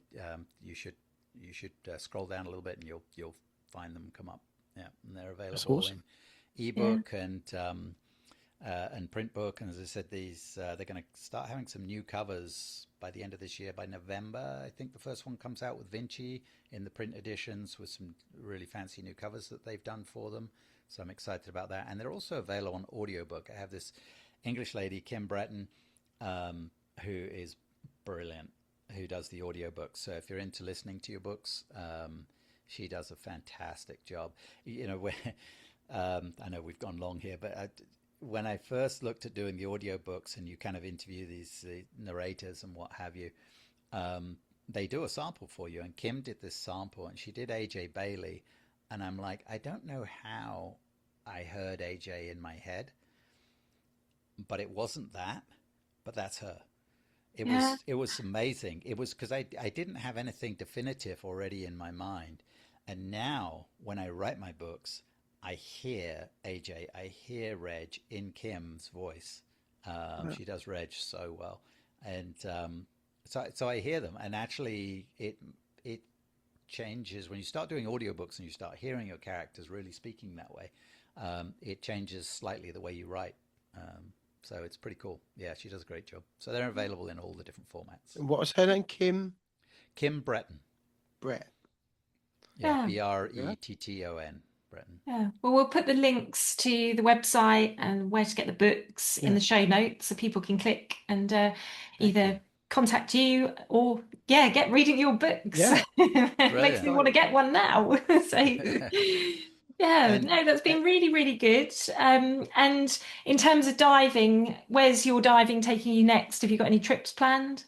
you should scroll down a little bit, and you'll find them come up. Yeah, and they're available awesome. in ebook and print book. And as I said, these they're going to start having some new covers by the end of this year. By November, I think the first one comes out with Vinci in the print editions with some really fancy new covers that they've done for them. So I'm excited about that. And they're also available on audiobook. I have this English lady, Kim Breton, who is brilliant, who does the audiobooks. So if you're into listening to your books, she does a fantastic job. You know, I know we've gone long here, but when I first looked at doing the audiobooks and you kind of interview these narrators and what have you, they do a sample for you. And Kim did this sample, and she did AJ Bailey. And I'm like, I don't know how I heard AJ in my head, but it wasn't that, but that's her. It was amazing. It was because I didn't have anything definitive already in my mind. And now when I write my books, I hear AJ, I hear Reg in Kim's voice. She does Reg so well. And so I hear them. And actually it changes when you start doing audiobooks and you start hearing your characters really speaking that way. It changes slightly the way you write. So it's pretty cool. Yeah, she does a great job. So they're available in all the different formats. And what was her name? Kim Breton. Brett. Yeah, Bretton. Breton. Yeah. Well, we'll put the links to the website and where to get the books in the show notes so people can click and either contact you or get reading your books. Yeah. Makes me want to get one now. So no, that's been really, really good. And in terms of diving, where's your diving taking you next? Have you got any trips planned?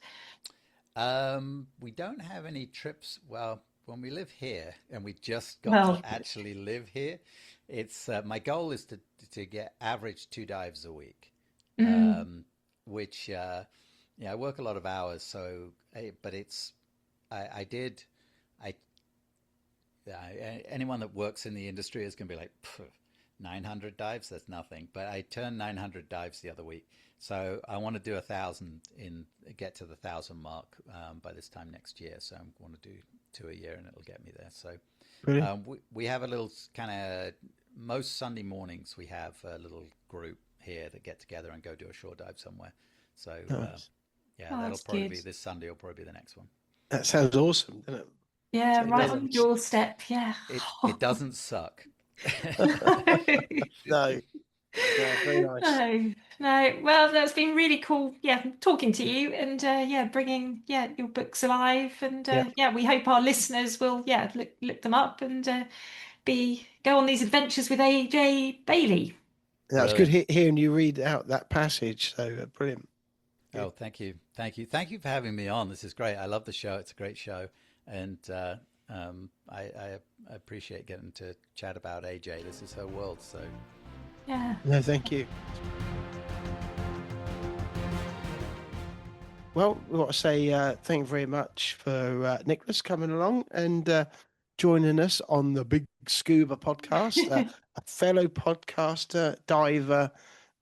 We don't have any trips. Well, when we live here, and we just got to actually live here, it's my goal is to get average 2 dives a week, which I work a lot of hours, so but it's anyone that works in the industry is going to be like 900 dives, that's nothing. But I turned 900 dives the other week, so I want to do 1,000 get to the 1,000 mark by this time next year. So I want to do 2 a year, and it'll get me there. So we have a little kind of most Sunday mornings we have a little group here that get together and go do a shore dive somewhere. So that'll probably be this Sunday, or probably be the next one. That sounds awesome, doesn't it? Yeah, right on the doorstep. Yeah, it doesn't suck. No. Yeah, very nice. No. Well, that's been really cool. Yeah, talking to you and bringing your books alive. And we hope our listeners will look them up and go on these adventures with AJ Bailey. Yeah, it's good hearing you read out that passage. So brilliant. Good. Oh, thank you for having me on. This is great. I love the show. It's a great show, and I appreciate getting to chat about AJ. This is her world. So. Yeah. No, thank you. Well, we want to say thank you very much for Nicholas coming along and joining us on the Big Scuba podcast. A fellow podcaster, diver,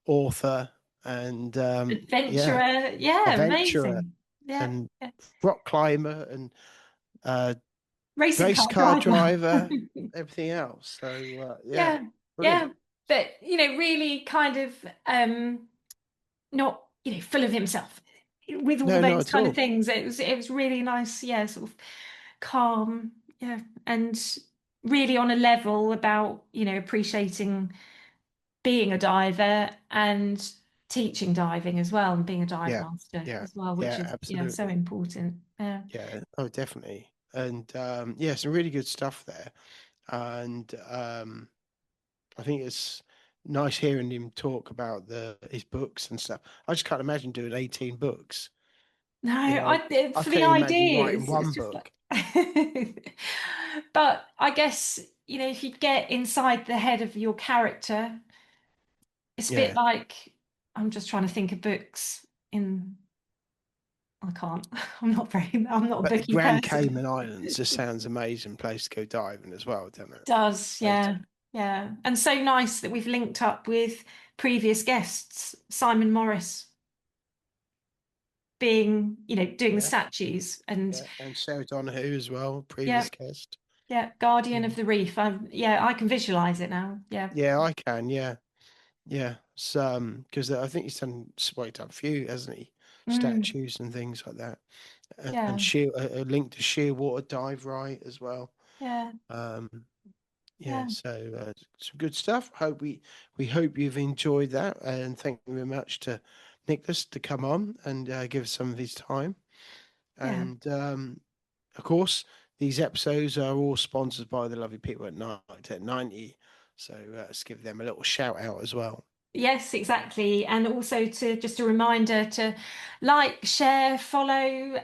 author, and adventurer. Adventurer, amazing. Yeah, and rock climber, and race car driver, everything else. So yeah. But really kind of not full of himself with all those kind of things. It was really nice, sort of calm, and really on a level about appreciating being a diver and teaching diving as well, and being a dive master as well, which is absolutely. so important. Oh, definitely. and yeah, some really good stuff there. And I think it's nice hearing him talk about his books and stuff. I just can't imagine doing 18 books. No, You know, I for the can imagine writing ideas, it's one just like. book. But I guess, if you get inside the head of your character, it's a bit Yeah. like, I'm just trying to think of books in. I can't. I'm not a But the booky Grand person. Cayman Islands just sounds amazing place to go diving as well, doesn't it? Does, Later. yeah. Yeah. And so nice that we've linked up with previous guests, Simon Morris being, doing the Yeah. statues, and Yeah. And Sarah Donahue as well, yeah, previous guest. yeah, Guardian Yeah. of the Reef. Yeah, I can visualize it now. Yeah. Yeah, I can. Yeah. Yeah. So, because I think he's done, well, he's done a few, hasn't he? Mm, Statues and things like that. And yeah. a link to Shearwater Dive Right as well. Yeah. Um, yeah, Yeah. so some good stuff. We hope you've enjoyed that, and thank you very much to Nicholas to come on and give us some of his time. Yeah. And of course, these episodes are all sponsored by the lovely people at Night at 90. So let's give them a little shout out as well. Yes, exactly. And also to just a reminder to like, share, follow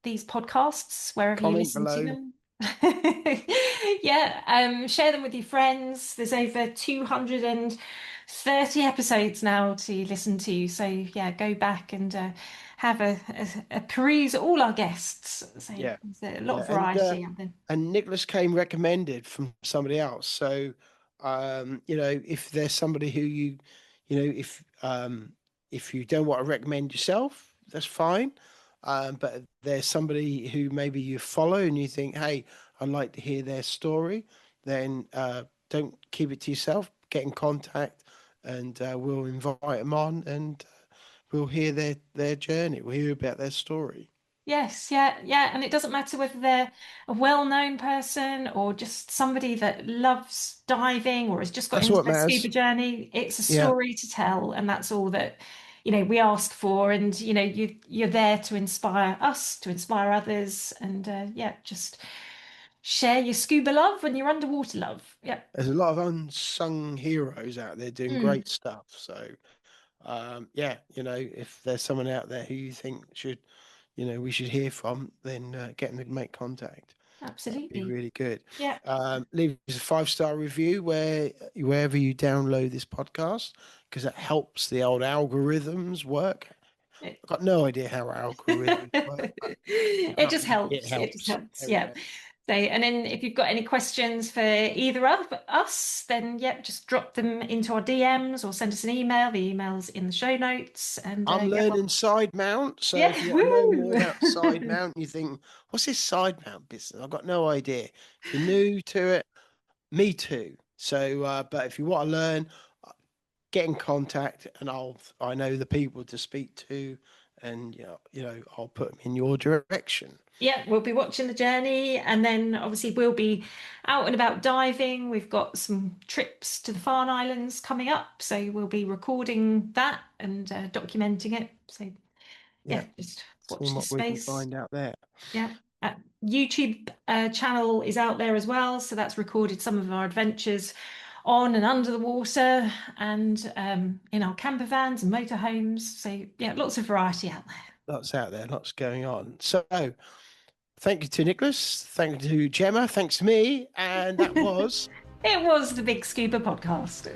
these podcasts wherever you Comment listen to below. them. Yeah, share them with your friends. There's over 230 episodes now to listen to. So yeah, go back and have a peruse at all our guests. So Yeah, there's a lot yeah, of variety out there. and Nicholas came recommended from somebody else. So, if there's somebody who if you don't want to recommend yourself, that's fine. But there's somebody who maybe you follow and you think, hey, I'd like to hear their story, then don't keep it to yourself. Get in contact, and we'll invite them on, and we'll hear their journey. We'll hear about their story. Yes, yeah, yeah. And it doesn't matter whether they're a well-known person or just somebody that loves diving or has just got That's into what their scuba matters. journey. It's a Yeah. story to tell, and that's all that, we ask for. And you're there to inspire us, to inspire others, and yeah, just share your scuba love and your underwater love. Yeah. There's a lot of unsung heroes out there doing Mm, great stuff. So, yeah, if there's someone out there who you think we should hear from, then get them to make contact. That'd be absolutely. really good. Yeah. Leave us a 5-star review wherever you download this podcast, because that helps the old algorithms work. I've got no idea how algorithms work, but It just it helps. It just helps. helps. There we Yeah. go. So, and then if you've got any questions for either of us, then yeah, just drop them into our DMs or send us an email. The email's in the show notes. And I'm yeah, learning side mount, so yeah, if you want to know more about side woo! mount, you think, what's this side mount business? I've got no idea. If you're new to it, me too. So, but if you want to learn, get in contact, and I know the people to speak to, and I'll put them in your direction. Yeah, we'll be watching the journey, and then obviously we'll be out and about diving. We've got some trips to the Farne Islands coming up, so we'll be recording that and documenting it. So Yeah, yeah, just watch seeing this what we can space. find out there. Yeah. YouTube channel is out there as well. So that's recorded some of our adventures on and under the water and in our camper vans and motorhomes. So yeah, lots of variety out there. Lots out there, lots going on. So, thank you to Nicholas, thank you to Gemma, thanks to me, and that was It was the Big Scuba Podcast.